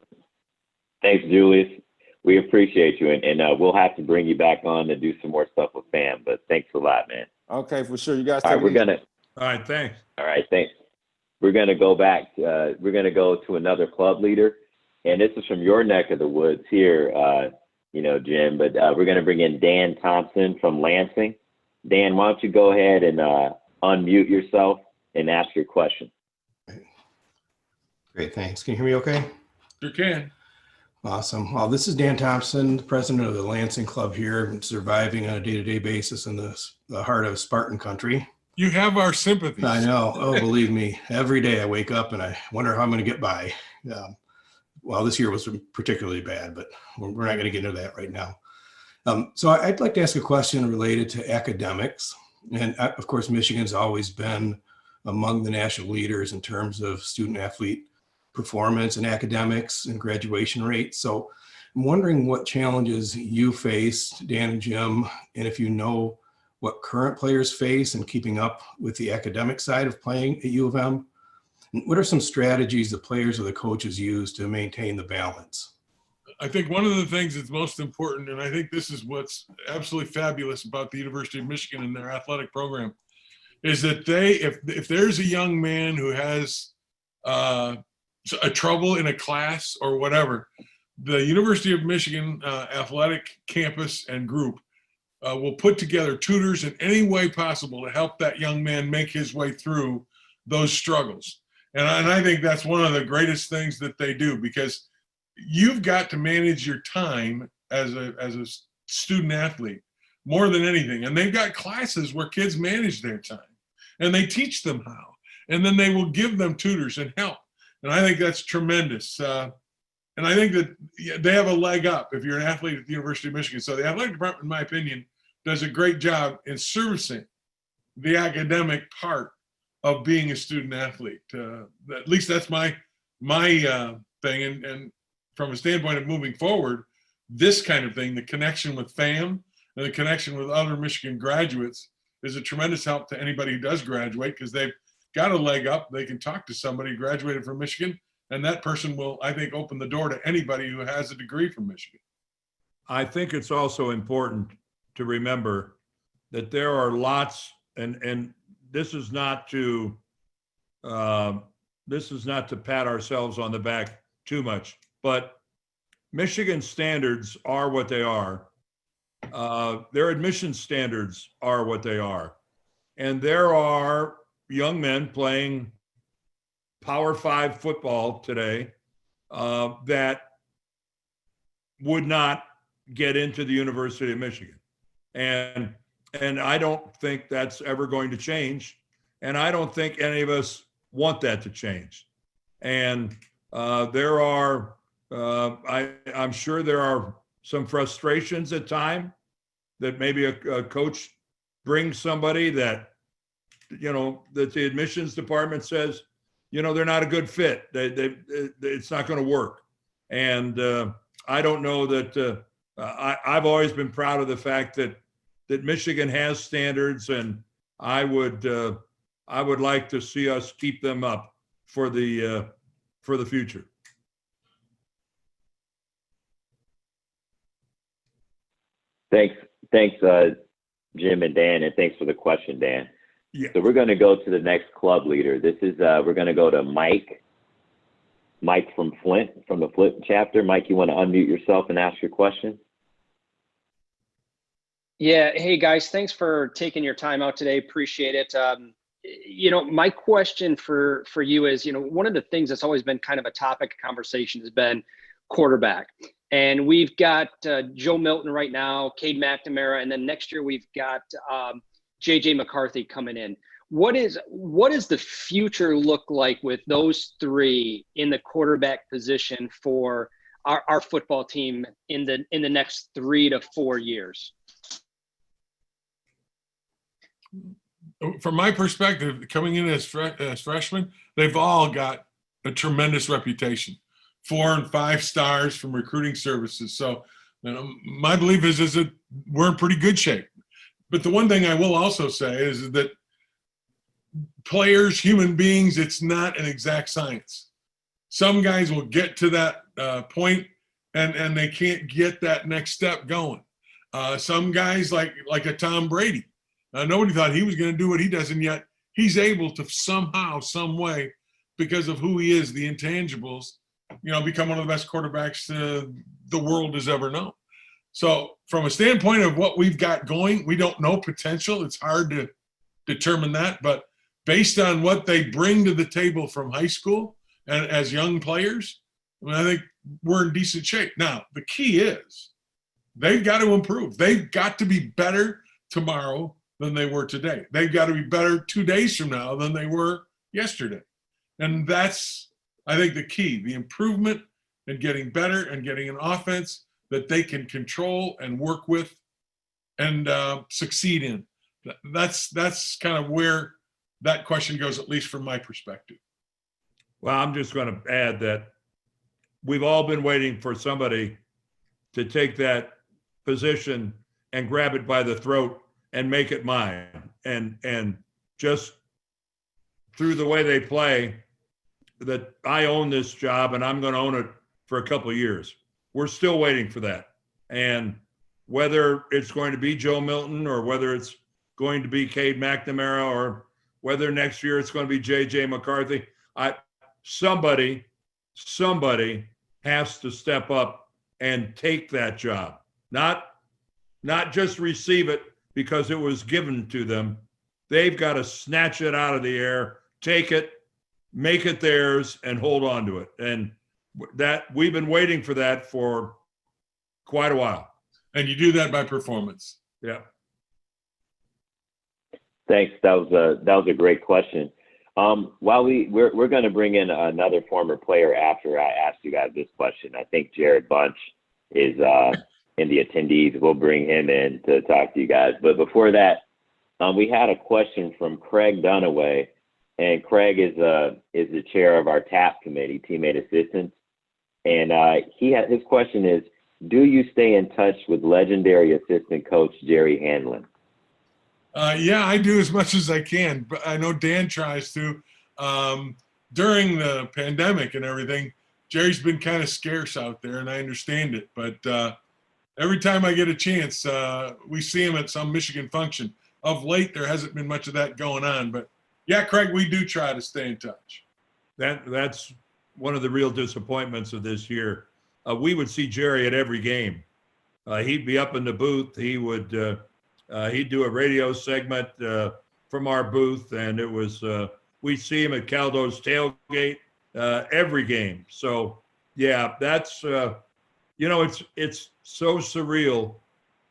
S10: thanks, Julius. We appreciate you, and we'll have to bring you back on to do some more stuff with FAM. But thanks a lot, man.
S13: Okay, for sure. You guys.
S10: All right,
S3: All right, thanks.
S10: All right, thanks. We're gonna go back. We're gonna go to another club leader, and this is from your neck of the woods here, Jim. But we're gonna bring in Dan Thompson from Lansing. Dan, why don't you go ahead and unmute yourself and ask your question.
S14: Great, thanks. Can you hear me okay?
S9: You can.
S14: Awesome. Well, this is Dan Thompson, the president of the Lansing Club here, surviving on a day-to-day basis in the heart of Spartan country.
S9: You have our sympathy.
S14: I know. Oh, believe me, every day I wake up and I wonder how I'm going to get by. Well, this year was particularly bad, but we're not going to get into that right now. So I'd like to ask a question related to academics. And of course, Michigan's always been among the national leaders in terms of student athlete performance and academics and graduation rates. So I'm wondering what challenges you faced, Dan and Jim, and if you know what current players face in keeping up with the academic side of playing at U of M. What are some strategies the players or the coaches use to maintain the balance?
S9: I think one of the things that's most important, and I think this is what's absolutely fabulous about the University of Michigan and their athletic program, is that if there's a young man who has a trouble in a class or whatever, the University of Michigan athletic campus and group will put together tutors in any way possible to help that young man make his way through those struggles. And I think that's one of the greatest things that they do, because you've got to manage your time as a student athlete more than anything. And they've got classes where kids manage their time and they teach them how, and then they will give them tutors and help. And I think that's tremendous. And I think that they have a leg up if you're an athlete at the University of Michigan. So the athletic department, in my opinion, does a great job in servicing the academic part of being a student athlete. At least that's my thing. And from a standpoint of moving forward, this kind of thing, the connection with FAM and the connection with other Michigan graduates is a tremendous help to anybody who does graduate, because they've got a leg up. They can talk to somebody who graduated from Michigan, and that person will, I think, open the door to anybody who has a degree from Michigan.
S3: I think it's also important to remember that there are lots, and this is not to pat ourselves on the back too much, but Michigan standards are what they are. Their admission standards are what they are. And there are young men playing Power 5 football today that would not get into the University of Michigan. And I don't think that's ever going to change. And I don't think any of us want that to change. And there are, I'm sure there are some frustrations at times that maybe a coach brings somebody that, that the admissions department says, they're not a good fit. It's not going to work. And I don't know that I've always been proud of the fact that Michigan has standards, and I would like to see us keep them up for the future.
S10: Thanks, Jim and Dan, and thanks for the question, Dan.
S3: Yeah.
S10: So we're going to go to the next club leader. This is we're going to go to Mike. Mike from Flint, from the Flint chapter. Mike, you want to unmute yourself and ask your question?
S15: Yeah. Hey guys, thanks for taking your time out today. Appreciate it. My question for you is, one of the things that's always been kind of a topic of conversation has been quarterback. And we've got Joe Milton right now, Cade McNamara, and then next year we've got JJ McCarthy coming in. What does the future look like with those three in the quarterback position for our football team in the next 3 to 4 years?
S9: From my perspective, coming in as freshmen, they've all got a tremendous reputation, 4 and 5 stars from recruiting services. So my belief is that we're in pretty good shape. But the one thing I will also say is that players, human beings, it's not an exact science. Some guys will get to that point and they can't get that next step going. Some guys like a Tom Brady, nobody thought he was going to do what he does, and yet he's able to somehow, some way, because of who he is, the intangibles, become one of the best quarterbacks the world has ever known. So from a standpoint of what we've got going, we don't know potential. It's hard to determine that, but based on what they bring to the table from high school and as young players, I think we're in decent shape. Now, the key is they've got to improve. They've got to be better tomorrow than they were today. They've got to be better 2 days from now than they were yesterday. And that's, I think, the key, the improvement and getting better and getting an offense that they can control and work with and succeed in. That's kind of where that question goes, at least from my perspective.
S3: Well, I'm just going to add that we've all been waiting for somebody to take that position and grab it by the throat and make it mine. And just through the way they play, that I own this job and I'm going to own it for a couple of years. We're still waiting for that. And whether it's going to be Joe Milton or whether it's going to be Cade McNamara or whether next year it's going to be JJ McCarthy, somebody has to step up and take that job. Not just receive it because it was given to them. They've got to snatch it out of the air, take it, make it theirs, and hold on to it. And that we've been waiting for that for quite a while.
S9: And you do that by performance.
S3: Yeah.
S10: Thanks. That was a great question. While we're going to bring in another former player after I ask you guys this question. I think Jared Bunch is in the attendees. We'll bring him in to talk to you guys. But before that, we had a question from Craig Dunaway, and Craig is the chair of our TAP committee, Teammate Assistance, and his question is, do you stay in touch with legendary assistant coach Jerry Hanlon?
S9: Yeah, I do as much as I can, but I know Dan tries to. During the pandemic and everything, Jerry's been kind of scarce out there, and I understand it. But every time I get a chance, we see him at some Michigan function. Of late, there hasn't been much of that going on. But yeah, Craig, we do try to stay in touch.
S3: That's one of the real disappointments of this year. We would see Jerry at every game. He'd be up in the booth. He would he'd do a radio segment from our booth, and it was we'd see him at Caldo's Tailgate every game. So yeah, that's it's so surreal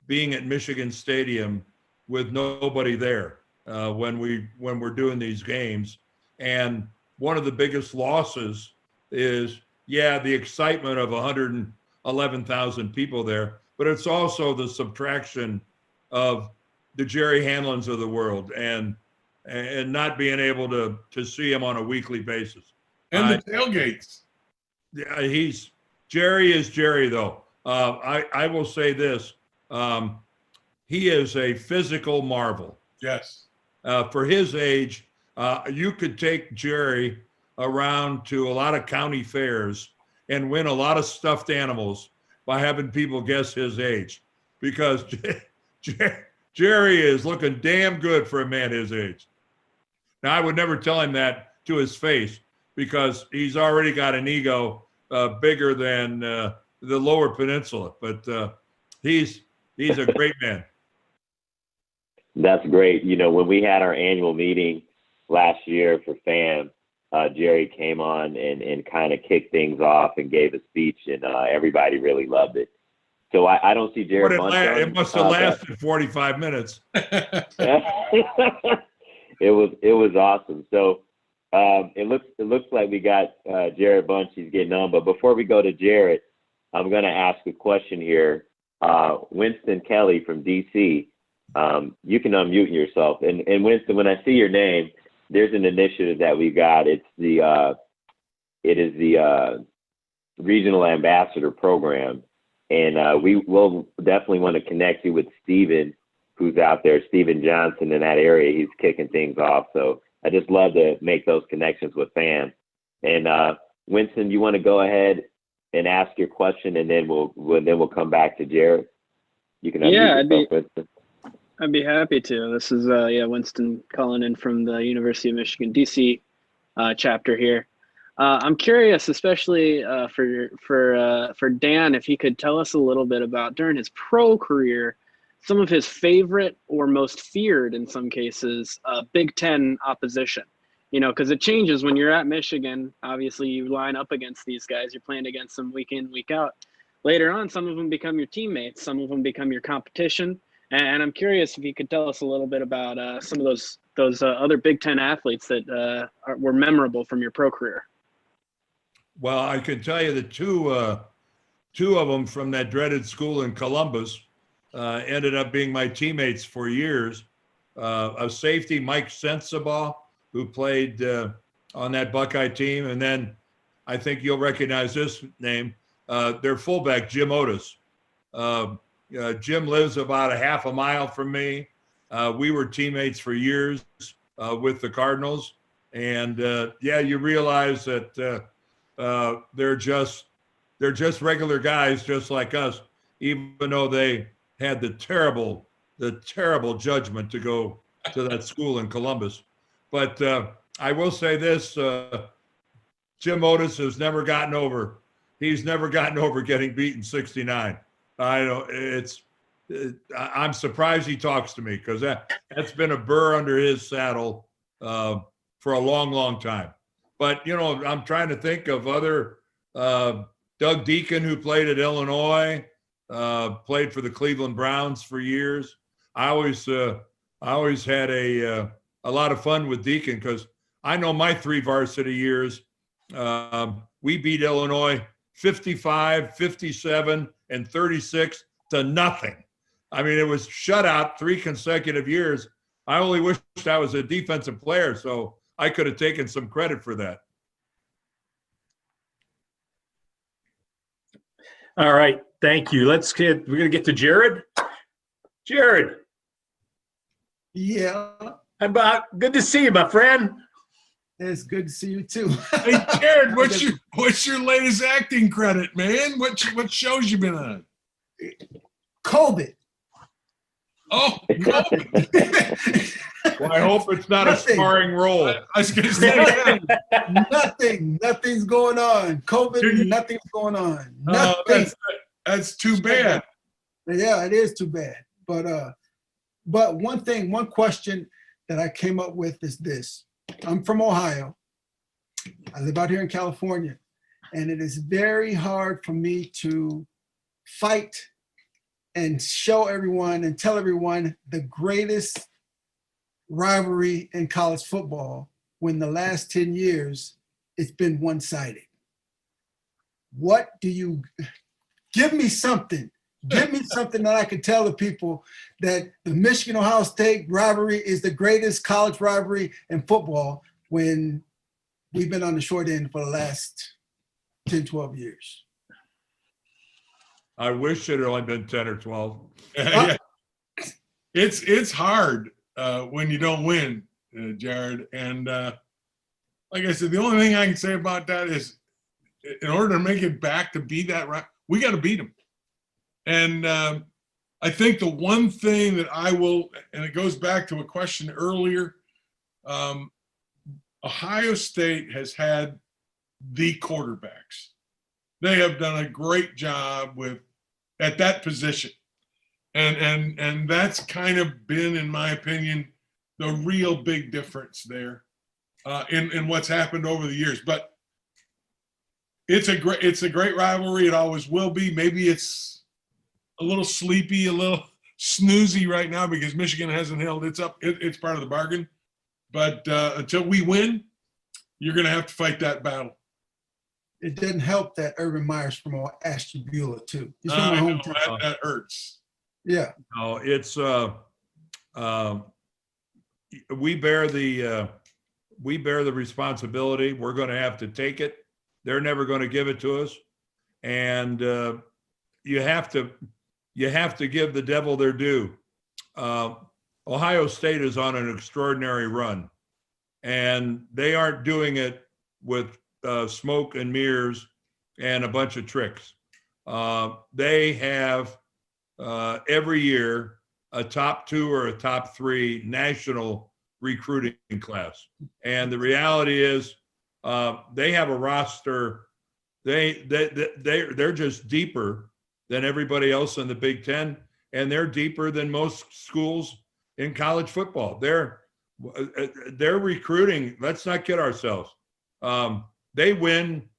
S3: being at Michigan Stadium with nobody there when we're doing these games. And one of the biggest losses is the excitement of 111,000 people there, but it's also the subtraction of the Jerry Hanlons of the world and not being able to see him on a weekly basis.
S9: And the tailgates.
S3: Yeah, Jerry is Jerry though. I will say this, he is a physical marvel.
S9: Yes.
S3: For his age, you could take Jerry around to a lot of county fairs and win a lot of stuffed animals by having people guess his age, because Jerry is looking damn good for a man his age. Now, I would never tell him that to his face because he's already got an ego bigger than the Lower Peninsula, but he's a great man.
S10: That's great. You know, when we had our annual meeting last year for FAM, Jerry came on and kind of kicked things off and gave a speech, and everybody really loved it. So I don't see Jerry.
S3: It must have lasted 45 minutes.
S10: It was awesome. So it looks like we got Jared Bunch. He's getting on, but before we go to Jared, I'm going to ask a question here. Winston Kelly from DC. You can unmute yourself. And Winston, when I see your name, there's an initiative that we got. It is the Regional Ambassador Program. And we will definitely want to connect you with Steven, who's out there, Steven Johnson in that area. He's kicking things off. So I just love to make those connections with fans. And Winston, you want to go ahead and ask your question, and then we'll come back to Jared. You can unmute yourself, Winston.
S16: I'd be happy to. This is Winston calling in from the University of Michigan DC chapter here. I'm curious, especially for Dan, if he could tell us a little bit about, during his pro career, some of his favorite or most feared, in some cases, Big Ten opposition. You know, because it changes when you're at Michigan. Obviously, you line up against these guys. You're playing against them week in, week out. Later on, some of them become your teammates. Some of them become your competition. And I'm curious if you could tell us a little bit about some of those other Big Ten athletes that were memorable from your pro career.
S3: Well, I can tell you that two of them from that dreaded school in Columbus ended up being my teammates for years. A safety, Mike Sensabaugh, who played on that Buckeye team. And then I think you'll recognize this name, their fullback, Jim Otis. Jim lives about a half a mile from me. We were teammates for years with the Cardinals. And you realize that they're just regular guys just like us, even though they had the terrible judgment to go to that school in Columbus. But I will say this, Jim Otis has never gotten over. He's never gotten over getting beaten 69. I'm surprised he talks to me, because that's been a burr under his saddle for a long, long time. But, you know, I'm trying to think of other, Doug Deacon, who played at Illinois, played for the Cleveland Browns for years. I always I always had a lot of fun with Deacon because I know my 3 varsity years, we beat Illinois 55, 57, and 36 to nothing. I mean, it was shutout 3 consecutive years. I only wished I was a defensive player, so I could have taken some credit for that.
S1: All right, thank you. We're gonna get to Jared. Jared.
S17: Yeah.
S1: Good to see you, my friend.
S17: It's good to see you too.
S9: Hey, Jared, what's your latest acting credit, man? What shows you been on?
S17: COVID.
S9: Oh, COVID.
S3: Well, I hope it's not a starring role.
S9: I was going to say,
S17: Nothing's going on. COVID, nothing's going on. Nothing.
S9: That's too bad.
S17: Yeah, it is too bad. But one question that I came up with is this. I'm from Ohio. I live out here in California, and it is very hard for me to fight and show everyone and tell everyone the greatest rivalry in college football when the last 10 years it's been one-sided. What do you give me something? Give me something that I can tell the people that the Michigan-Ohio State rivalry is the greatest college rivalry in football when we've been on the short end for the last 10, 12 years.
S3: I wish it had only been 10 or 12.
S9: Yeah. It's hard when you don't win, Jared. And like I said, the only thing I can say about that is in order to make it back to be that right, we got to beat them. And I think the one thing that I will, and it goes back to a question earlier, Ohio State has had the quarterbacks. They have done a great job at that position. And that's kind of been, in my opinion, the real big difference there in what's happened over the years. But it's a great rivalry. It always will be. Maybe it's a little sleepy, a little snoozy right now because Michigan hasn't held its up. It's part of the bargain. But until we win, you're going to have to fight that battle.
S17: It didn't help that Urban Meyer's from Ashtabula too. He's from my hometown.
S9: That hurts.
S17: Yeah.
S3: No, it's we bear the responsibility. We're going to have to take it. They're never going to give it to us, and you have to give the devil their due. Ohio State is on an extraordinary run, and they aren't doing it with smoke and mirrors and a bunch of tricks. They have every year a top 2 or a top 3 national recruiting class. And the reality is they have a roster. They're just deeper than everybody else in the Big Ten, and they're deeper than most schools in college football. They're recruiting. Let's not kid ourselves. They win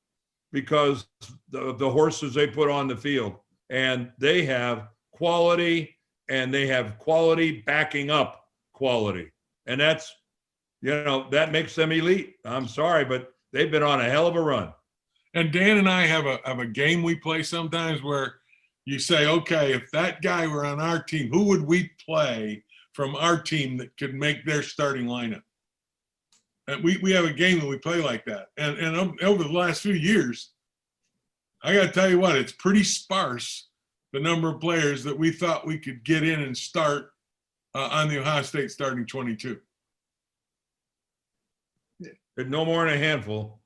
S3: because the horses they put on the field, and they have quality, and they have quality backing up quality. And that's, that makes them elite. I'm sorry, but they've been on a hell of a run.
S9: And Dan and I have a game we play sometimes where you say, okay, if that guy were on our team, who would we play from our team that could make their starting lineup? And we have a game that we play like that. And over the last few years, I got to tell you what, it's pretty sparse, the number of players that we thought we could get in and start on the Ohio State starting 22.
S3: No more than a handful.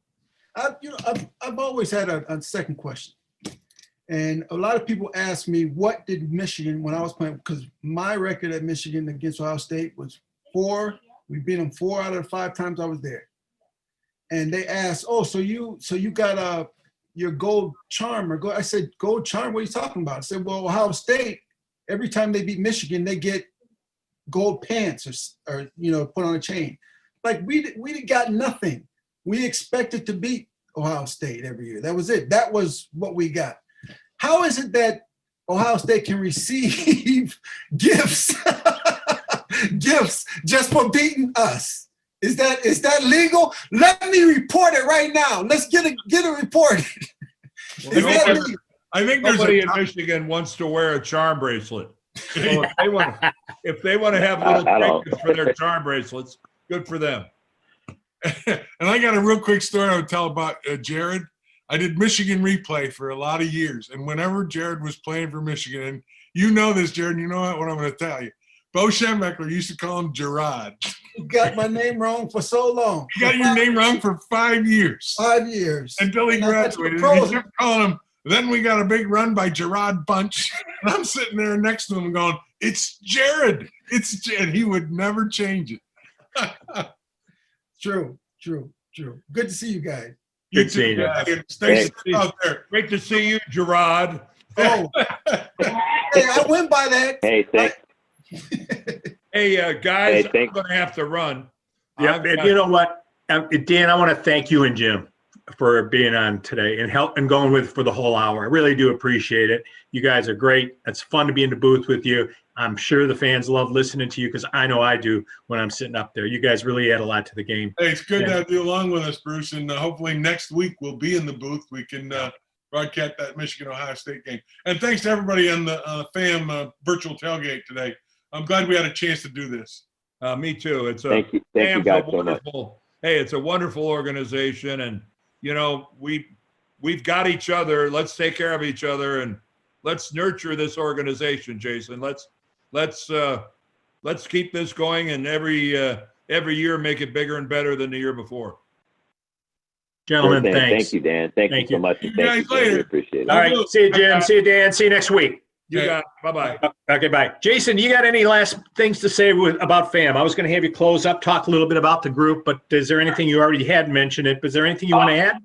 S17: I've always had a second question. And a lot of people ask me, what did Michigan, when I was playing, because my record at Michigan against Ohio State was 4. We beat them 4 out of the 5 times I was there. And they asked, oh, so you got your gold charm or I said, gold charm, what are you talking about? I said, well, Ohio State, every time they beat Michigan, they get gold pants or put on a chain. Like we got nothing. We expected to beat Ohio State every year. That was it. That was what we got. How is it that Ohio State can receive gifts gifts just for beating us. Is that legal? Let me report it right now. Let's get a report.
S3: I think there's nobody in Michigan wants to wear a charm bracelet. So if they want to have little tickets for their charm bracelets, good for them.
S9: And I got a real quick story I would tell about Jared. I did Michigan replay for a lot of years, and whenever Jared was playing for Michigan, and you know this, Jared, you know what I'm going to tell you. Bo Schembechler used to call him Gerard.
S17: You got my name wrong for so long.
S9: You got your name wrong for 5 years.
S17: 5 years.
S9: Until he graduated. He kept calling him. Then we got a big run by Gerard Bunch. And I'm sitting there next to him going, it's Jared. It's Jared. He would never change it.
S17: True. Good to see you guys.
S1: Good seeing you.
S9: Stay out there.
S3: Great to see you, Gerard.
S17: Oh, hey, I went by that.
S10: Hey, thanks.
S3: Hey, guys,
S10: Hey,
S3: I'm going to have to run.
S1: Yeah, and you know what, Dan, I want to thank you and Jim for being on today and going for the whole hour. I really do appreciate it. You guys are great. It's fun to be in the booth with you. I'm sure the fans love listening to you because I know I do when I'm sitting up there. You guys really add a lot to the game.
S9: Hey, it's good to have you along with us, Bruce. And hopefully next week we'll be in the booth. We can broadcast that Michigan-Ohio State game. And thanks to everybody on the FAM virtual tailgate today. I'm glad we had a chance to do this.
S3: Me too.
S10: Thank you guys so much.
S3: Hey, it's a wonderful organization, and you know we've got each other. Let's take care of each other and let's nurture this organization, Jason. Let's keep this going, and every year make it bigger and better than the year before.
S1: Gentlemen,
S10: Dan,
S1: thanks.
S10: Thank you, Dan. Thank you so much.
S9: See you guys later.
S10: Appreciate it.
S1: All right, see you, Jim. See you, Dan. See you next week.
S3: You got it. Bye-bye.
S1: Okay, bye. Jason, you got any last things to say about FAM? I was going to have you close up, talk a little bit about the group, but is there anything you already had mentioned it? But is there anything you want to add?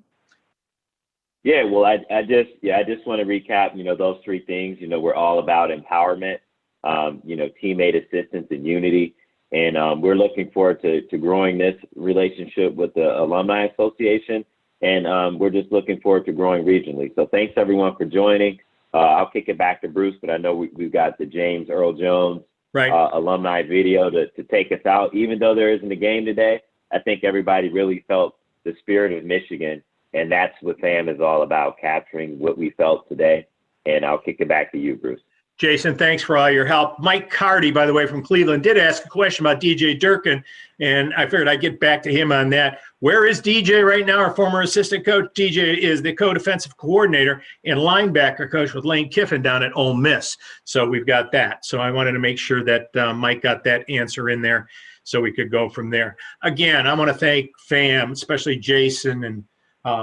S10: Yeah, well, I just want to recap, those three things. We're all about empowerment, teammate assistance and unity. And we're looking forward to growing this relationship with the Alumni Association. And we're just looking forward to growing regionally. So thanks, everyone, for joining. I'll kick it back to Bruce, but I know we've got the James Earl Jones alumni video to take us out. Even though there isn't a game today, I think everybody really felt the spirit of Michigan, and that's what FAM is all about, capturing what we felt today. And I'll kick it back to you, Bruce.
S1: Jason, thanks for all your help. Mike Carty, by the way, from Cleveland, did ask a question about DJ Durkin, and I figured I'd get back to him on that. Where is DJ right now, our former assistant coach? DJ is the co-defensive coordinator and linebacker coach with Lane Kiffin down at Ole Miss. So we've got that. So I wanted to make sure that Mike got that answer in there so we could go from there. Again, I want to thank FAM, especially Jason and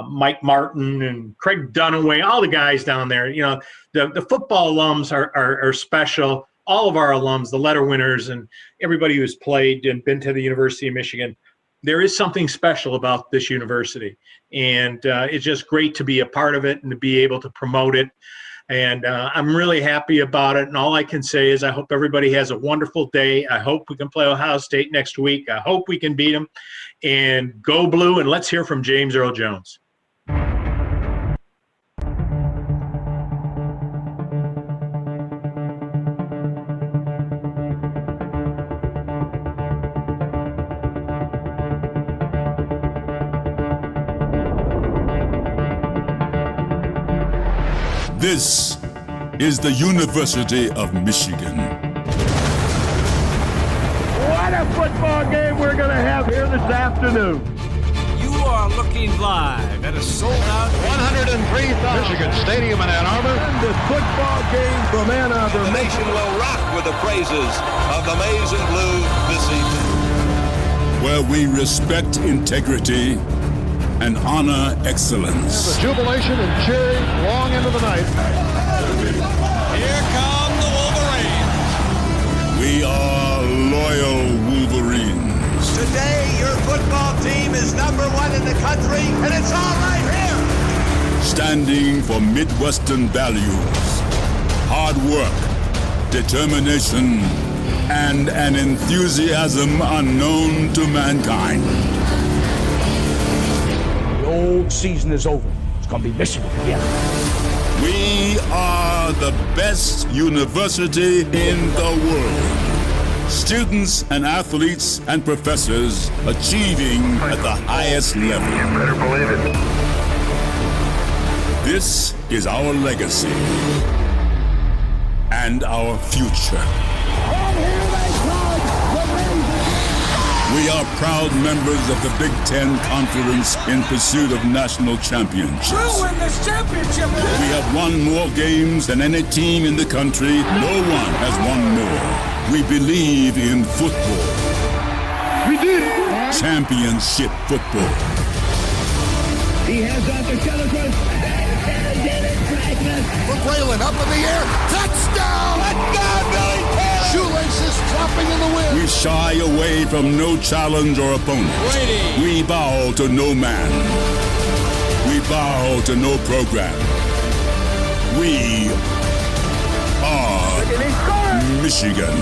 S1: Mike Martin and Craig Dunaway, all the guys down there. The football alums are special. All of our alums, the letter winners, and everybody who's played and been to the University of Michigan. There is something special about this university, and it's just great to be a part of it and to be able to promote it. And I'm really happy about it. And all I can say is I hope everybody has a wonderful day. I hope we can play Ohio State next week. I hope we can beat them. And go blue, and let's hear from James Earl Jones.
S18: This is the University of Michigan.
S7: What a football game we're going to have here this afternoon.
S19: You are looking live at a sold-out 103,000
S7: Michigan Stadium in Ann Arbor. And the football game from Ann Arbor.
S19: The nation will rock with the praises of the maize and blue this evening.
S18: Where we respect integrity and honor excellence.
S7: There's a jubilation and cheering long into the night.
S19: Here come the Wolverines.
S18: We are loyal Wolverines.
S19: Today, your football team is #1 in the country, and it's all right here.
S18: Standing for Midwestern values, hard work, determination, and an enthusiasm unknown to mankind.
S19: The old season is over. It's going to be Michigan again.
S18: We are the best university in the world. Students and athletes and professors achieving at the highest level. You better believe it. This is our legacy and our future. We are proud members of the Big Ten Conference in pursuit of national championships.
S19: We'll win this championship!
S18: We have won more games than any team in the country. No one has won more. We believe in football. We did it! Championship football.
S19: He has off the Sheller's for Braylon, up in the air, touchdown! Touchdown, Billy Taylor! Shoelaces dropping in the wind.
S18: We shy away from no challenge or opponent.
S19: Brady.
S18: We bow to no man. We bow to no program. We are Michigan.